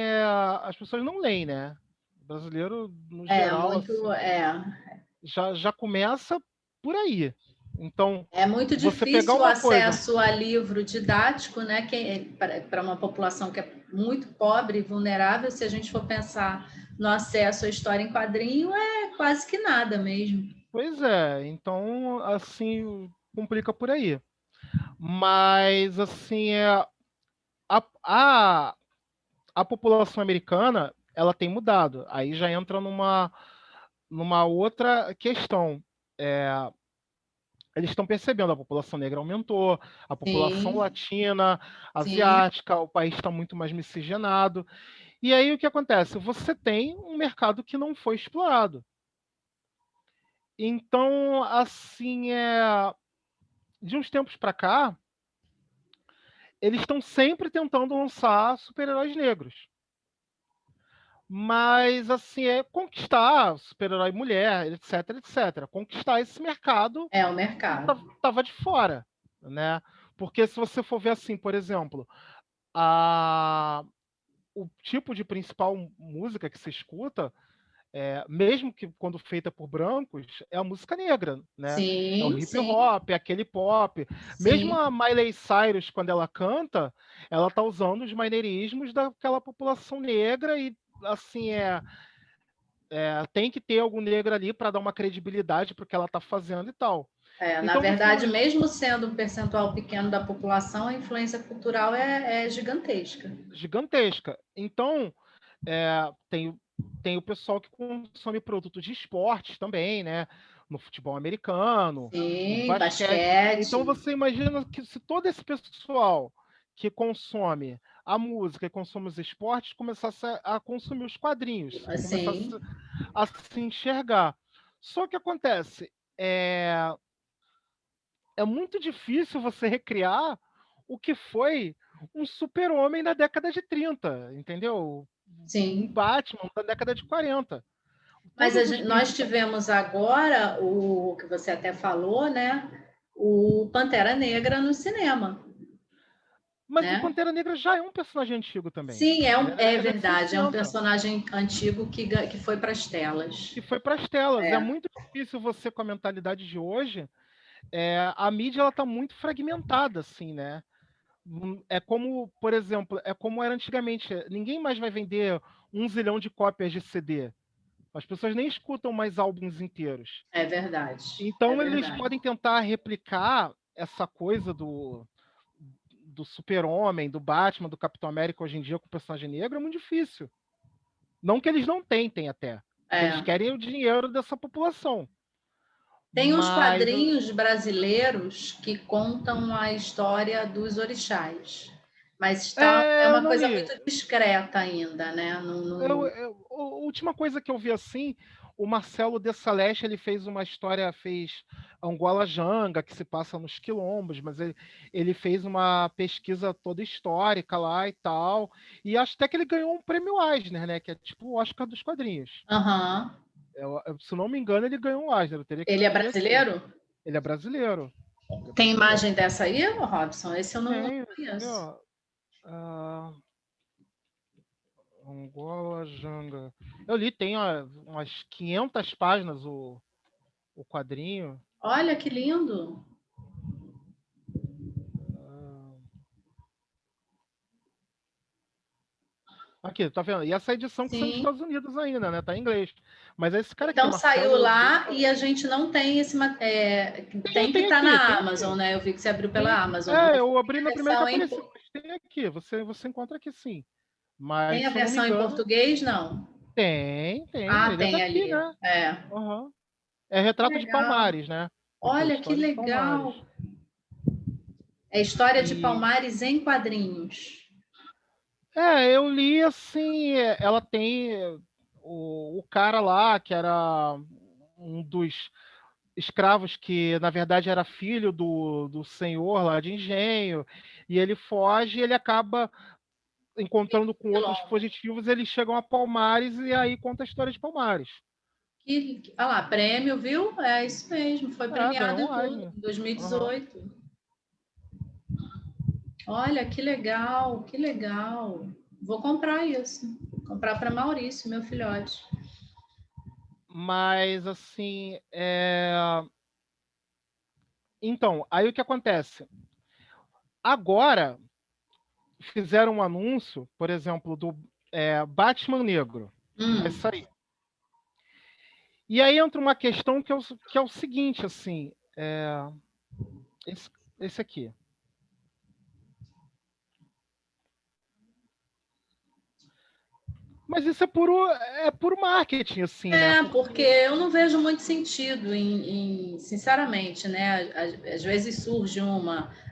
as pessoas não leem, né? O brasileiro, no É geral, muito, assim, já começa por aí. Então, é muito você pegar difícil o uma coisa. acesso a livro didático, né? Para uma população que é muito pobre e vulnerável, se a gente for pensar no acesso à história em quadrinho, é quase que nada mesmo. Pois é, então, assim, complica por aí. Mas, assim, a, a, a população americana, ela tem mudado. Aí já entra numa outra questão. É, eles estão percebendo, a população negra aumentou, a população Sim, latina, sim, asiática, o país está muito mais miscigenado. E aí o que acontece? Você tem um mercado que não foi explorado. Então, assim, de uns tempos para cá, eles estão sempre tentando lançar super-heróis negros. Mas, assim, conquistar super-herói mulher, etc, etc. Conquistar esse mercado é o que mercado. estava de fora, né? Porque se você for ver assim, por exemplo, a, o tipo de principal música que se escuta, mesmo que quando feita por brancos, é a música negra, né? É o Sim, hip sim, hop, é aquele pop. Mesmo sim. a Miley Cyrus, quando ela canta, ela tá usando os maneirismos daquela população negra e assim tem que ter algum negro ali para dar uma credibilidade para o que ela tá fazendo e tal. Na Então você verdade, imagina mesmo sendo um percentual pequeno da população, a influência cultural é gigantesca. gigantesca. Então tem o pessoal que consome produtos de esportes também, né? No futebol americano, no Sim, basquete. Então basquete, você imagina que se todo esse pessoal que consome a música e consome os esportes começasse a consumir os quadrinhos, começasse assim, a se enxergar. Só que acontece, é muito difícil você recriar o que foi um super-homem na década de 30, entendeu? Um sim. Batman da década de 40. Mas Todos os nós principais. tivemos agora o que você até falou, né? O Pantera Negra no cinema, Mas o né? Pantera Negra já é um personagem antigo também. Sim, Ele é da é década de verdade, é um 60, personagem antigo que foi para as telas. que foi para as telas. É É, muito difícil você, com a mentalidade de hoje, a mídia ela tá muito fragmentada, assim, né? É como, por exemplo, é como era antigamente. Ninguém mais vai vender 1 zilhão de cópias de CD. As pessoas nem escutam mais álbuns inteiros. é verdade, é Então eles verdade. podem tentar replicar essa coisa do Super-Homem, do Batman, do Capitão América hoje em dia com o personagem negro é muito difícil. Não que eles não tentem até, porque eles É. querem o dinheiro dessa população. Tem uns Mas quadrinhos brasileiros que contam a história dos orixás, mas é uma não coisa li. muito discreta ainda, né? A última coisa que eu vi assim, o Marcelo de Salete, ele fez uma história, fez Angola Janga, que se passa nos quilombos, mas ele fez uma pesquisa toda histórica lá e tal, e acho até que ele ganhou um prêmio Eisner, né, que é tipo o Oscar dos quadrinhos. Aham. Se não me engano, ele ganhou um Eisner, eu teria que Ele é conferir aqui. brasileiro? Ele é brasileiro. Ele é Tem brasileiro. imagem dessa aí, Robson? Esse eu não Tem, aqui, conheço. ó. Ah, Angola Janga. Eu li, tem umas 500 páginas o quadrinho. Olha que lindo. Aqui, tá vendo? E essa edição que são dos Sim. Estados Unidos ainda, né? Tá em inglês. Mas esse cara aqui, Então saiu Marcelo lá e a gente não tem esse. Tem que tem estar aqui, na tem Amazon, aqui. né? Eu vi que você abriu pela Tem, Amazon. Mas eu abri tem na a primeira que versão apareceu, mas tem aqui. Você encontra aqui sim. tem Mas, a se eu não me versão em engano, português, não? tem. Ah, Ele é tem daqui, ali. né? É. Uhum. É Que Retrato de legal. Palmares, né? Aqui, Olha que História de Palmares. legal. É história de E Palmares em quadrinhos. eu li assim, ela tem o cara lá que era um dos escravos que na verdade era filho do senhor lá de engenho, e ele foge e ele acaba encontrando com outros Quilombo. fugitivos, eles chegam a Palmares e aí conta a história de Palmares. Olha lá, prêmio, viu? É isso mesmo. Foi premiado Ganhou e um tudo, Eisner. em Aham. 2018. Olha, que legal, que legal. Vou comprar isso. Vou comprar para Maurício, meu filhote. Mas assim, então, aí o que acontece? Agora fizeram um anúncio, por exemplo, do Batman Negro, que vai Hum. sair. E aí entra uma questão que é o seguinte, assim, esse, esse aqui. Mas isso é puro marketing, assim, né? Porque eu não vejo muito sentido sinceramente, né? Às vezes surge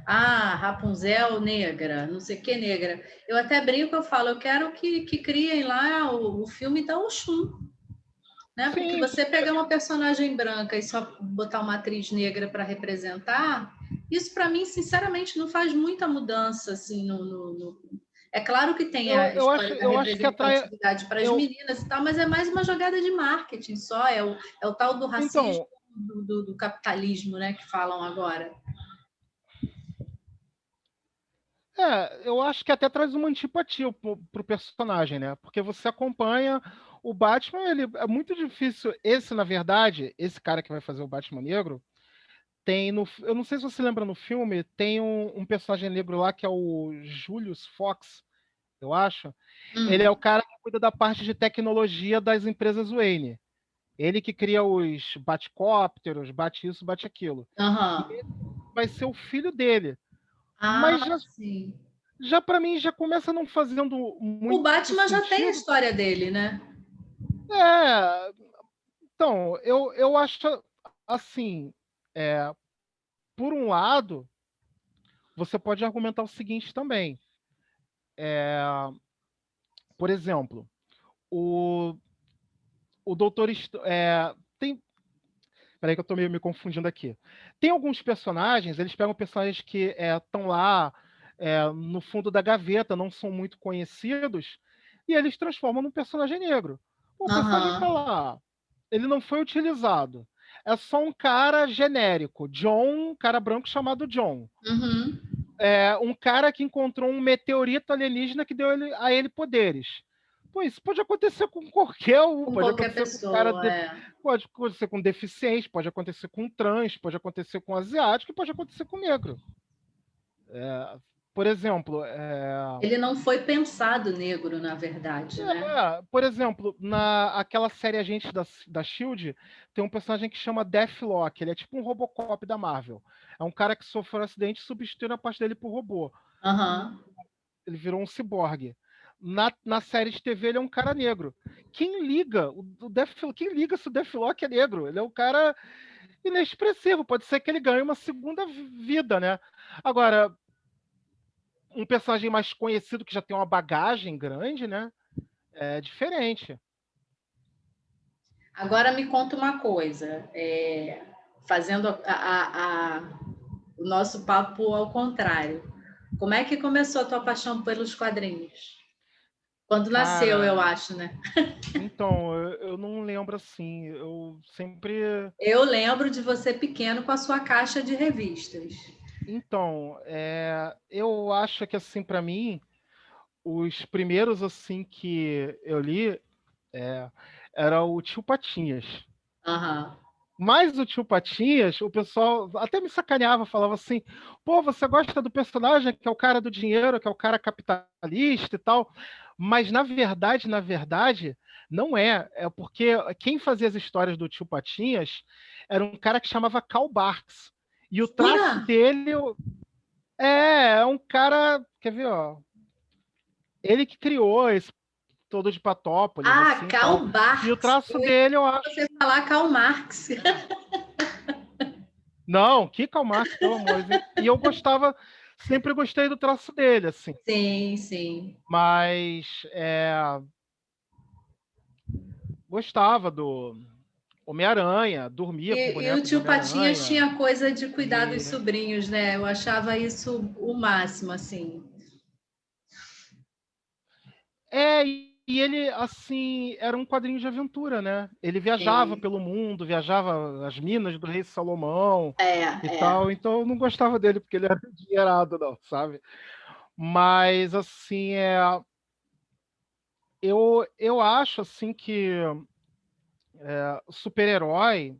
Rapunzel negra, não sei o que negra. Eu até brinco, eu falo, eu quero que criem lá o filme da Oxum, né? Porque Sim, você pegar uma personagem branca e só botar uma atriz negra para representar, isso para mim, sinceramente, não faz muita mudança assim É claro que tem a história da eu acho que atrai. representatividade para as Eu, meninas e tal, mas é mais uma jogada de marketing só, é o tal do racismo então, do capitalismo, né, que falam agora. eu acho que até traz uma antipatia pro personagem, né? Porque você acompanha o Batman, ele é muito difícil. Esse, na verdade, esse cara que vai fazer o Batman Negro, tem no. Eu não sei se você lembra no filme, tem um personagem negro lá que é o Julius Fox, eu acho. Ele é o Hum, cara que cuida da parte de tecnologia das empresas Wayne. Ele que cria os Batcópteros, bate isso, bate aquilo. E aham. esse vai ser o filho dele. Ah, Mas sim. já para mim já começa não fazendo O muito Batman já tem a sentido. história dele, né? É, então, eu acho assim, é, por um lado, você pode argumentar o seguinte também. Por exemplo, o, o Doutor tem. Peraí que eu tô meio me confundindo aqui. Tem alguns personagens, eles pegam personagens que estão lá no fundo da gaveta, não são muito conhecidos, e eles transformam num personagem negro. O personagem tá Aham. lá, ele não foi utilizado. É só um cara genérico, John, um cara branco chamado John. Uhum. Um cara que encontrou um meteorito alienígena que deu a ele poderes. Pô, isso pode acontecer com qualquer um, Com pode qualquer acontecer com um cara, pessoa, é. pode acontecer com deficiente, pode acontecer com trans, pode acontecer com asiático e pode acontecer com negro. Por exemplo, Ele não foi pensado negro, na verdade, né? por exemplo, na aquela série Agentes da Shield, tem um personagem que chama Deathlock, ele é tipo um Robocop da Marvel. É um cara que sofreu um acidente e substituiu a parte dele por robô. Aham. Ele virou um ciborgue. Na série de TV ele é um cara negro. Quem liga? Quem liga se o Deathlock é negro? Ele é um cara inexpressivo. Pode ser que ele ganhe uma segunda vida, né? Agora, um personagem mais conhecido que já tem uma bagagem grande, né? É diferente. Agora me conta uma coisa, fazendo o nosso papo ao contrário. Como é que começou a tua paixão pelos quadrinhos? Quando nasceu, eu Cara, acho, né? então, eu não lembro assim. Eu sempre. Eu lembro de você pequeno com a sua caixa de revistas. Então, eu acho que assim, para mim, os primeiros assim que eu li é, era o Tio Patinhas. Aham. Mas o Tio Patinhas, o pessoal até me sacaneava, falava assim: pô, você gosta do personagem que é o cara do dinheiro, que é o cara capitalista e tal. Mas na verdade, não é. É porque quem fazia as histórias do Tio Patinhas era um cara que chamava Karl Barks. E o traço Jura? dele é um cara. Quer ver, ó? Ele que criou esse todo de Patópolis, Ah, assim e tal. Karl E o Barks. traço dele, eu acho. Você falar Karl Marx. Não, que Karl Marx, pelo amor de Deus. E eu gostava, sempre gostei do traço dele, assim. Sim, sim. Mas gostava do Homem-Aranha, dormia com o E o boneco do tio Patinhas Homem-Aranha. tinha coisa de cuidar dos E, sobrinhos, né? Eu achava isso o máximo, assim. e ele, assim, era um quadrinho de aventura, né? Ele viajava Sim. pelo mundo, viajava as minas do rei Salomão É, e é. tal. Então eu não gostava dele porque ele era endinheirado, não, sabe? Mas, assim, eu acho, assim, que super-herói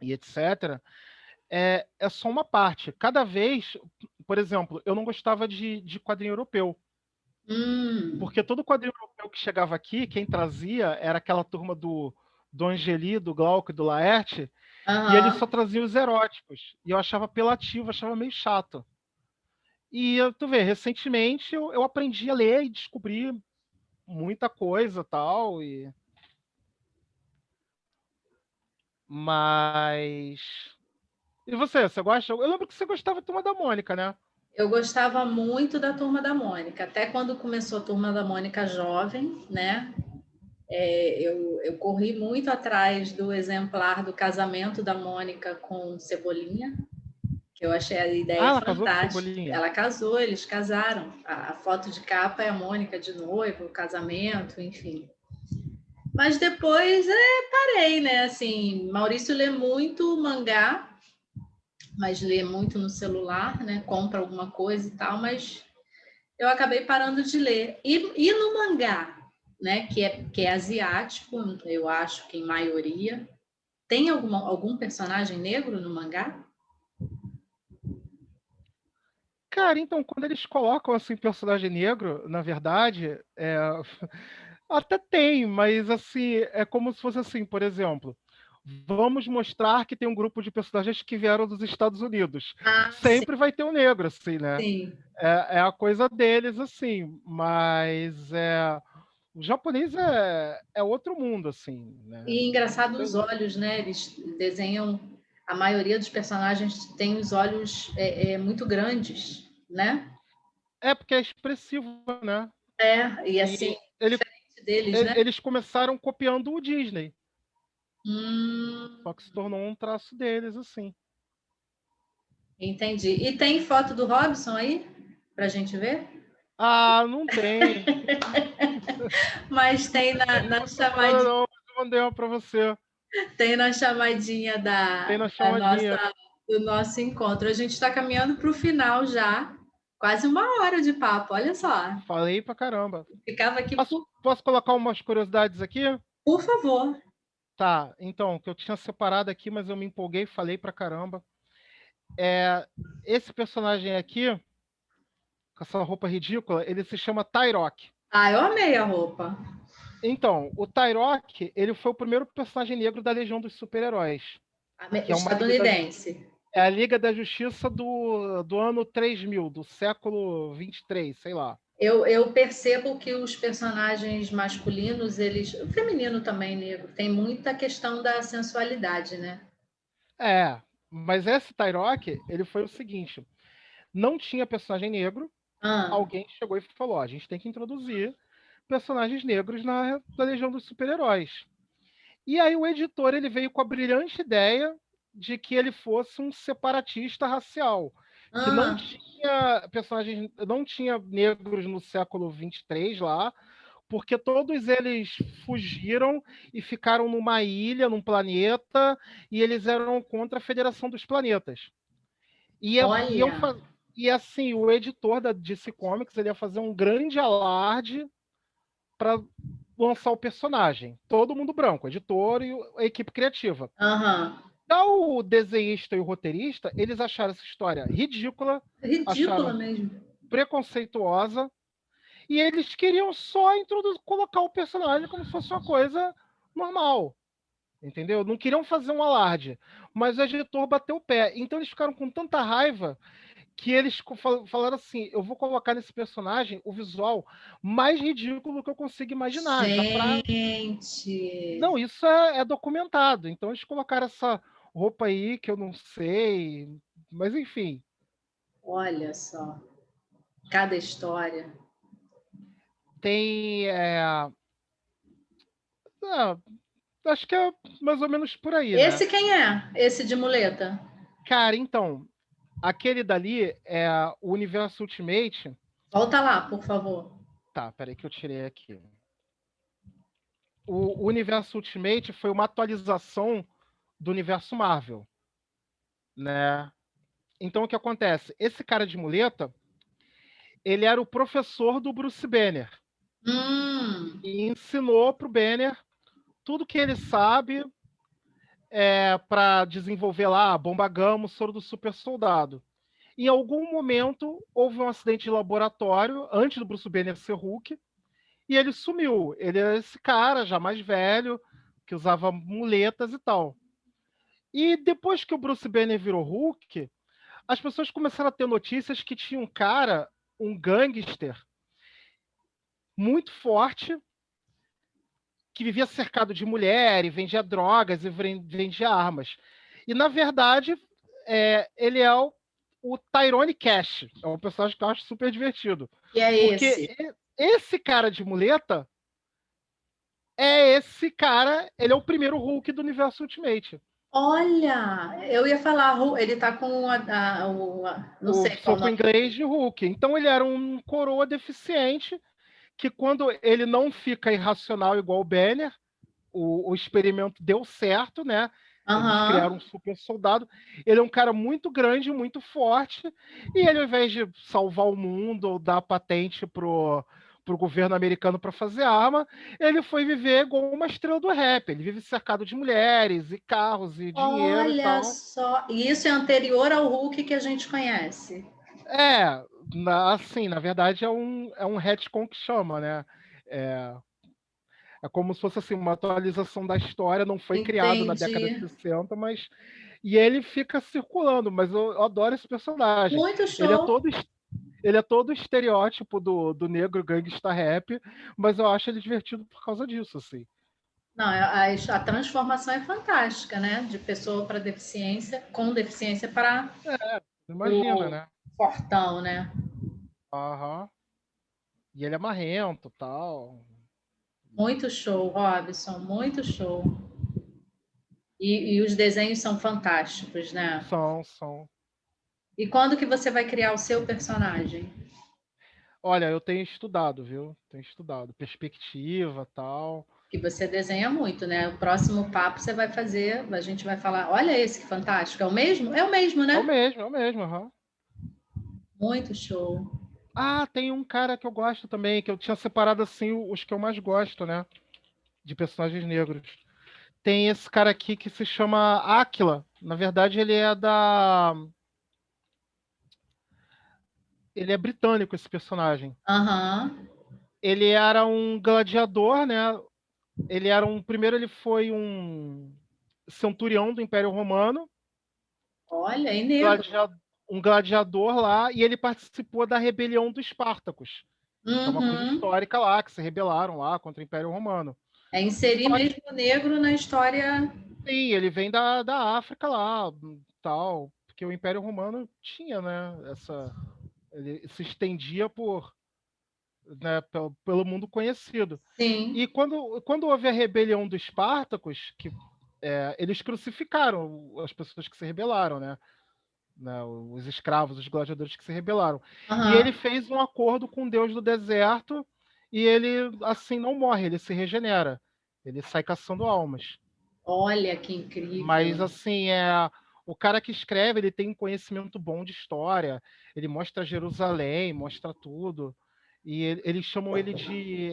e etc., é só uma parte. Cada vez, por exemplo, eu não gostava de quadrinho europeu, Hum. porque todo quadrinho europeu que chegava aqui, quem trazia era aquela turma do Angeli, do Glauco e do Laerte, e eles só Aham. traziam os eróticos. E eu achava apelativo, achava meio chato. E tu vê, recentemente eu aprendi a ler e descobri muita coisa tal, mas. E você gosta? Eu lembro que você gostava de Turma da Mônica, né? Eu gostava muito da Turma da Mônica, até quando começou a Turma da Mônica jovem, né? Eu corri muito atrás do exemplar do casamento da Mônica com Cebolinha, que eu achei a Ah, ideia ela casou com o fantástica. Cebolinha. Ela casou, eles casaram. A foto de capa é a Mônica de noivo, o casamento, enfim. Mas depois parei, né? Assim, Maurício lê muito mangá, mas lê muito no celular, né? Compra alguma coisa e tal, mas eu acabei parando de ler. E no mangá, né? Que é asiático, eu acho que em maioria. Tem algum personagem negro no mangá? Cara, então, quando eles colocam assim personagem negro, na verdade, até tem, mas assim, é como se fosse assim, por exemplo, vamos mostrar que tem um grupo de personagens que vieram dos Estados Unidos. Ah, sim, Sempre vai ter um negro, assim, né? sim. É a coisa deles, assim, mas o japonês é outro mundo, assim, né? E engraçado Sei os lá. olhos, né? Eles desenham. A maioria dos personagens tem os olhos muito grandes, né? É porque é expressivo, né? E assim, E ele, diferente deles, né? eles começaram copiando o Disney. Hum, Só que se tornou um traço deles, assim. entendi. E tem foto do Robson aí pra gente ver? Ah, não tem. Mas Não tem tem na foto agora, chamadinha, não. Mas eu mandei uma pra você. tem na chamadinha Tem na da chamadinha. do nosso encontro. A gente está caminhando para o final já, quase 1 hora de papo, olha só. Falei pra caramba. Ficava aqui Posso colocar umas curiosidades aqui? por favor. Tá, então, que eu tinha separado aqui, mas eu me empolguei e falei pra caramba. Esse personagem aqui, com essa roupa ridícula, ele se chama Tyrok. Ah, eu amei a roupa. Então, o Tyrok, ele foi o primeiro personagem negro da Legião dos Super-Heróis, que é uma liga da, Estadunidense. é a Liga da Justiça do ano 3000, do século 23, sei lá. Eu percebo que os personagens masculinos, eles, o feminino também, negro, tem muita questão da sensualidade, né? Mas esse Tyrok, ele foi o seguinte: não tinha personagem negro, Ah, alguém chegou e falou: ó, a gente tem que introduzir personagens negros na Legião dos Super-Heróis. E aí o editor ele veio com a brilhante ideia de que ele fosse um separatista racial, que não ah, tinha personagens, não tinha negros no século 23 lá, porque todos eles fugiram e ficaram numa ilha, num planeta, e eles eram contra a Federação dos Planetas. E, eu, e, eu, olha, e assim, o editor da DC Comics ele ia fazer um grande alarde para lançar o personagem. Todo mundo branco, editor e a equipe criativa. Aham. Já o desenhista e o roteirista, eles acharam essa história ridícula, Ridícula acharam mesmo. preconceituosa, e eles queriam só colocar o personagem como se fosse uma coisa normal, entendeu? Não queriam fazer um alarde, mas o editor bateu o pé. Então eles ficaram com tanta raiva que eles falaram assim: eu vou colocar nesse personagem o visual mais ridículo que eu consigo imaginar, já para. Gente, Não, isso é documentado. Então eles colocaram essa roupa aí que eu não sei, mas enfim, olha só, cada história. tem. Ah, acho que é mais ou menos por aí, né? Esse quem é? Esse de muleta? Cara, então, aquele dali é o Universo Ultimate. Volta lá, por favor. Tá, peraí que eu tirei aqui. O Universo Ultimate foi uma atualização do universo Marvel, né? Então o que acontece? Esse cara de muleta, ele era o professor do Bruce Banner Hum, e ensinou pro Banner tudo que ele sabe para desenvolver lá a bomba gama, o soro do super soldado. Em algum momento houve um acidente de laboratório antes do Bruce Banner ser Hulk e ele sumiu. Ele era esse cara já mais velho que usava muletas e tal. E depois que o Bruce Banner virou Hulk, as pessoas começaram a ter notícias que tinha um cara, um gangster, muito forte, que vivia cercado de mulheres, vendia drogas e vendia armas. E, na verdade, ele é o Tyrone Cash. É um personagem que eu acho super divertido. e é Porque esse? esse cara de muleta é esse cara, ele é o primeiro Hulk do universo Ultimate. Olha, eu ia falar, ele tá com não O sei qual soco nome. inglês de Hulk. Então ele era um coroa deficiente que quando ele não fica irracional igual o Banner, o experimento deu certo, né? Eles criaram um Aham. super soldado. Ele é um cara muito grande, muito forte, e ele, ao invés de salvar o mundo ou dar patente pro governo americano para fazer arma, ele foi viver igual uma estrela do rap. Ele vive cercado de mulheres e carros e dinheiro e Olha tal. só, e isso é anterior ao Hulk que a gente conhece. Assim, na verdade é um retcon que chama, né? É, é como se fosse assim, uma atualização da história, não foi criado na década de Entendi. 60, mas. E ele fica circulando, mas eu adoro esse personagem. Muito Ele é show. todo, ele é todo estereótipo do negro gangsta rap, mas eu acho ele divertido por causa disso, assim. Não, a transformação é fantástica, né? De pessoa para deficiência, com deficiência para Imagina, o né? fortão, né? Aham. E ele é marrento, tal. Muito show, Robson, muito show. E os desenhos são fantásticos, né? São. E quando que você vai criar o seu personagem? Olha, eu tenho estudado, viu? Tenho estudado. Perspectiva, tal. Que você desenha muito, né? O próximo papo você vai fazer, a gente vai falar, olha esse que fantástico, é o mesmo? É o mesmo, né? É o mesmo, aham. Muito show. Ah, tem um cara que eu gosto também, que eu tinha separado assim os que eu mais gosto, né? De personagens negros. Tem esse cara aqui que se chama Áquila. Na verdade, ele é da. Ele é britânico, esse personagem. Aham. Ele era um gladiador, né? Ele era um. Primeiro, ele foi um centurião do Império Romano, Olha, e negro. gladia- um gladiador lá, e ele participou da rebelião dos Espartacos, que é uma coisa Uhum. histórica lá, que se rebelaram lá contra o Império Romano. É inserir Só que mesmo o negro na história. sim, ele vem da África lá, tal, porque o Império Romano tinha, né, ele se estendia né, pelo mundo conhecido. E Sim. quando houve a rebelião dos Espartacos, que eles crucificaram as pessoas que se rebelaram, né, os escravos, os gladiadores que se rebelaram. E ele Aham. fez um acordo com o Deus do deserto e ele assim não morre, ele se regenera, ele sai caçando almas. Olha que Mas incrível. assim, o cara que escreve, ele tem um conhecimento bom de história, ele mostra Jerusalém, mostra tudo. E eles chamam ele de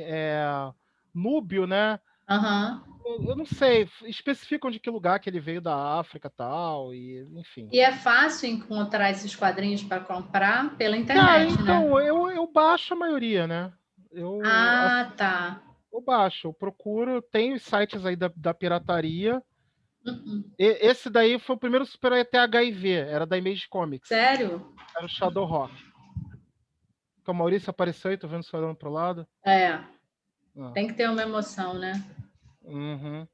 núbio, né? Aham. Eu não sei, especificam de que lugar que ele veio da África tal, e enfim. E é fácil encontrar esses quadrinhos para comprar pela Cara, internet, né? então, eu baixo a maioria, né? Ah, tá. Eu baixo, eu procuro, tem os sites aí da pirataria. Uhum. Esse daí foi o primeiro super-herói a ter HIV, era da Image Comics, Sério? era o Shadow Rock. Que o Maurício apareceu aí, tô vendo você olhando pro lado. É. Ah, Tem que ter uma emoção, né? uhum.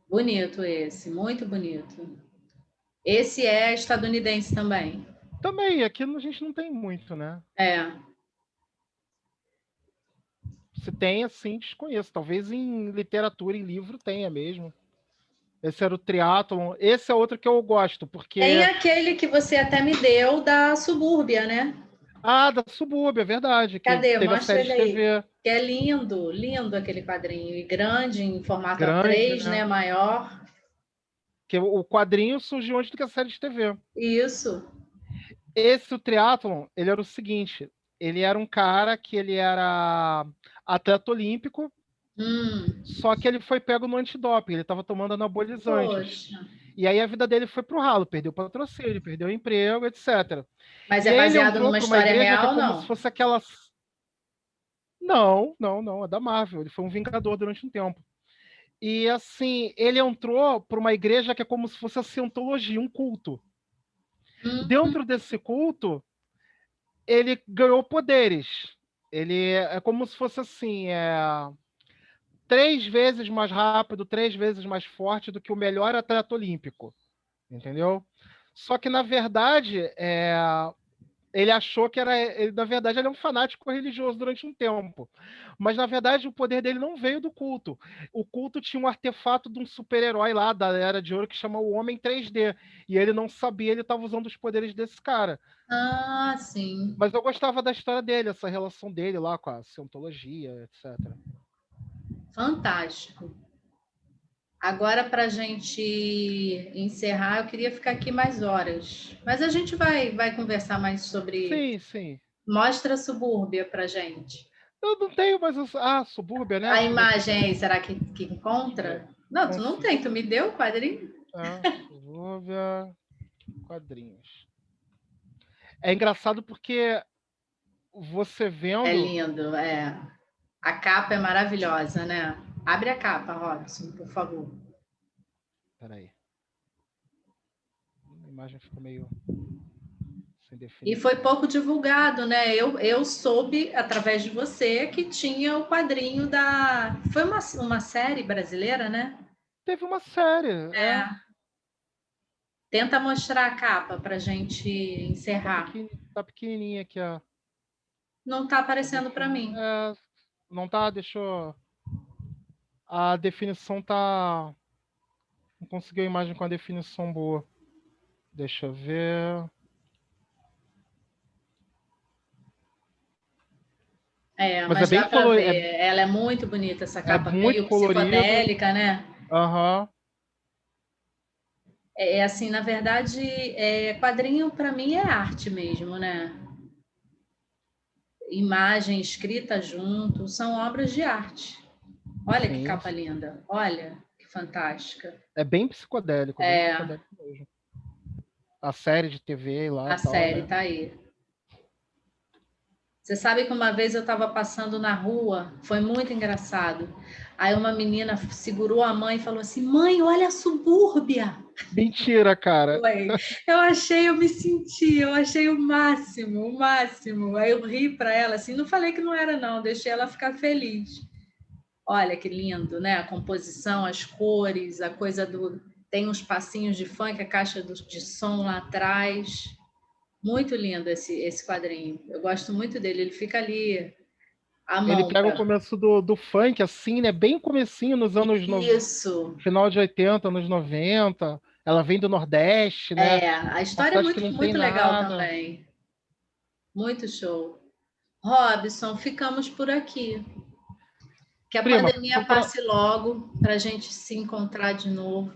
Bonito esse, muito bonito. Esse é estadunidense também. Também, aqui a gente não tem muito, né? É. Se tem, assim, desconheço. Talvez em literatura, em livro, tenha mesmo. Esse era o Triathlon. Esse é outro que eu gosto, Tem porque... aquele que você até me deu da Subúrbia, né? Ah, da Subúrbia, é verdade, que Cadê? teve a Mostra série ele de aí. TV. Que é lindo, lindo aquele quadrinho. E grande, em formato Grande, A3, né? né? Maior. Que o quadrinho surgiu antes do que a série de TV. Isso. Esse, o Triathlon, ele era o seguinte, ele era um cara que ele era atleta olímpico, Hum, só que ele foi pego no antidoping, ele estava tomando anabolizantes. poxa. E aí a vida dele foi pro ralo, perdeu patrocínio, perdeu emprego, etc. Mas E é aí ele baseado entrou numa para uma história igreja que é real, como se não? fosse aquelas... Não, não, não, é da Marvel, ele foi um vingador durante um tempo. E assim, ele entrou para uma igreja que é como se fosse a Cientologia, um culto. Hum, Dentro desse culto, ele ganhou poderes. Ele é como se fosse assim, 3 vezes mais rápido, 3 vezes mais forte do que o melhor atleta olímpico, entendeu? Só que na verdade, ele achou que era, na verdade, ele é um fanático religioso durante um tempo. Mas na verdade, o poder dele não veio do culto. O culto tinha um artefato de um super-herói lá da Era de Ouro que chama o Homem 3D. E ele não sabia, ele estava usando os poderes desse cara. ah, sim. Mas eu gostava da história dele, essa relação dele lá com a Scientologia, etc. Fantástico. Agora, para a gente encerrar, eu queria ficar aqui mais horas. Mas a gente vai conversar mais sobre. Sim, sim. Mostra a Subúrbia para gente. Eu não tenho mais. Subúrbia, né? A Deixa eu ver aqui. imagem aí, será que Deixa eu ver. encontra? Não, tu não tem, tu me deu o quadrinho? Subúrbia, quadrinhos. É engraçado porque você É vendo. lindo, é. A capa é maravilhosa, né? Abre a capa, Robson, por favor. Peraí. A imagem ficou meio sem E foi definição. pouco divulgado, né? Eu soube, através de você, que tinha o quadrinho da. Foi uma série brasileira, né? Teve uma série, É. Tenta mostrar a capa para gente tá, encerrar. tá pequenininha aqui Não está a aparecendo para definição. mim. Não tá, deixou. A definição tá. Não conseguiu a imagem com a definição boa. Deixa eu ver. É, Mas é mas bem dá para colorido, ver. Ela é muito bonita, essa é capa, muito meio colorido. psicodélica, né? Aham. É assim, na verdade, quadrinho para mim é arte mesmo, né? Imagem escrita junto, são obras de arte. Olha que Sim, capa sim. linda, olha que fantástica. É bem É, psicodélico mesmo. A série de TV lá a e tal, série né? tá aí. Você sabe que uma vez eu estava passando na rua, foi muito engraçado. Aí uma menina segurou a mãe e falou assim: Mãe, olha a Subúrbia. Mentira, cara. Ué, eu me senti, eu achei o máximo, o máximo. Aí eu ri para ela assim, não falei que não era não, deixei ela ficar feliz. Olha que lindo, né? A composição, as cores, a coisa do. Tem uns passinhos de funk, a caixa de som lá atrás. Muito lindo esse quadrinho. Eu gosto muito dele. Ele fica ali à Ele mão pega o para. começo do funk, assim, né? Bem comecinho nos anos... Isso. Final de 80, anos 90. Ela vem do Nordeste, né? A Uma história é cidade que muito, não tem muito legal nada. também. Muito show. Robson, ficamos por aqui. Que a Prima, pandemia passe logo para a gente se encontrar de novo,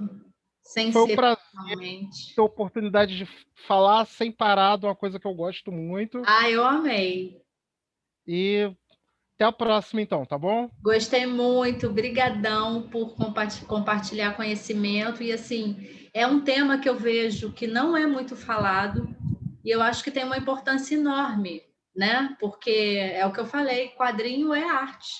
sem foi um ser prazer pessoalmente. ter a oportunidade de falar sem parar de uma coisa que eu gosto muito. Ah, eu amei. E Até a próxima, então, tá bom? Gostei muito, brigadão por compartilhar conhecimento e assim, é um tema que eu vejo que não é muito falado e eu acho que tem uma importância enorme, né? Porque é o que eu falei, quadrinho é arte,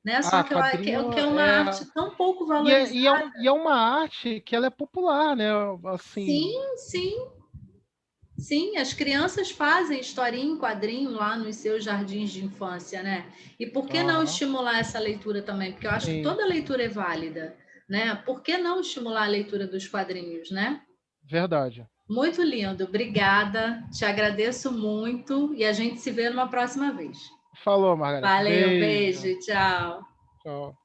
né? Só Quadrinho que é uma é... arte tão pouco E é, valorizada. e, é, e é uma arte que ela é popular, né? Assim, Sim, sim, sim, as crianças fazem historinha em quadrinho lá nos seus jardins de infância, né? E por que não aham, estimular essa leitura também? Porque eu acho que sim, toda leitura é válida, né? Por que não estimular a leitura dos quadrinhos, né? verdade. Muito lindo, obrigada, te agradeço muito e a gente se vê numa próxima vez. Falou, Margareth. Valeu, Beijo. beijo, tchau. Tchau.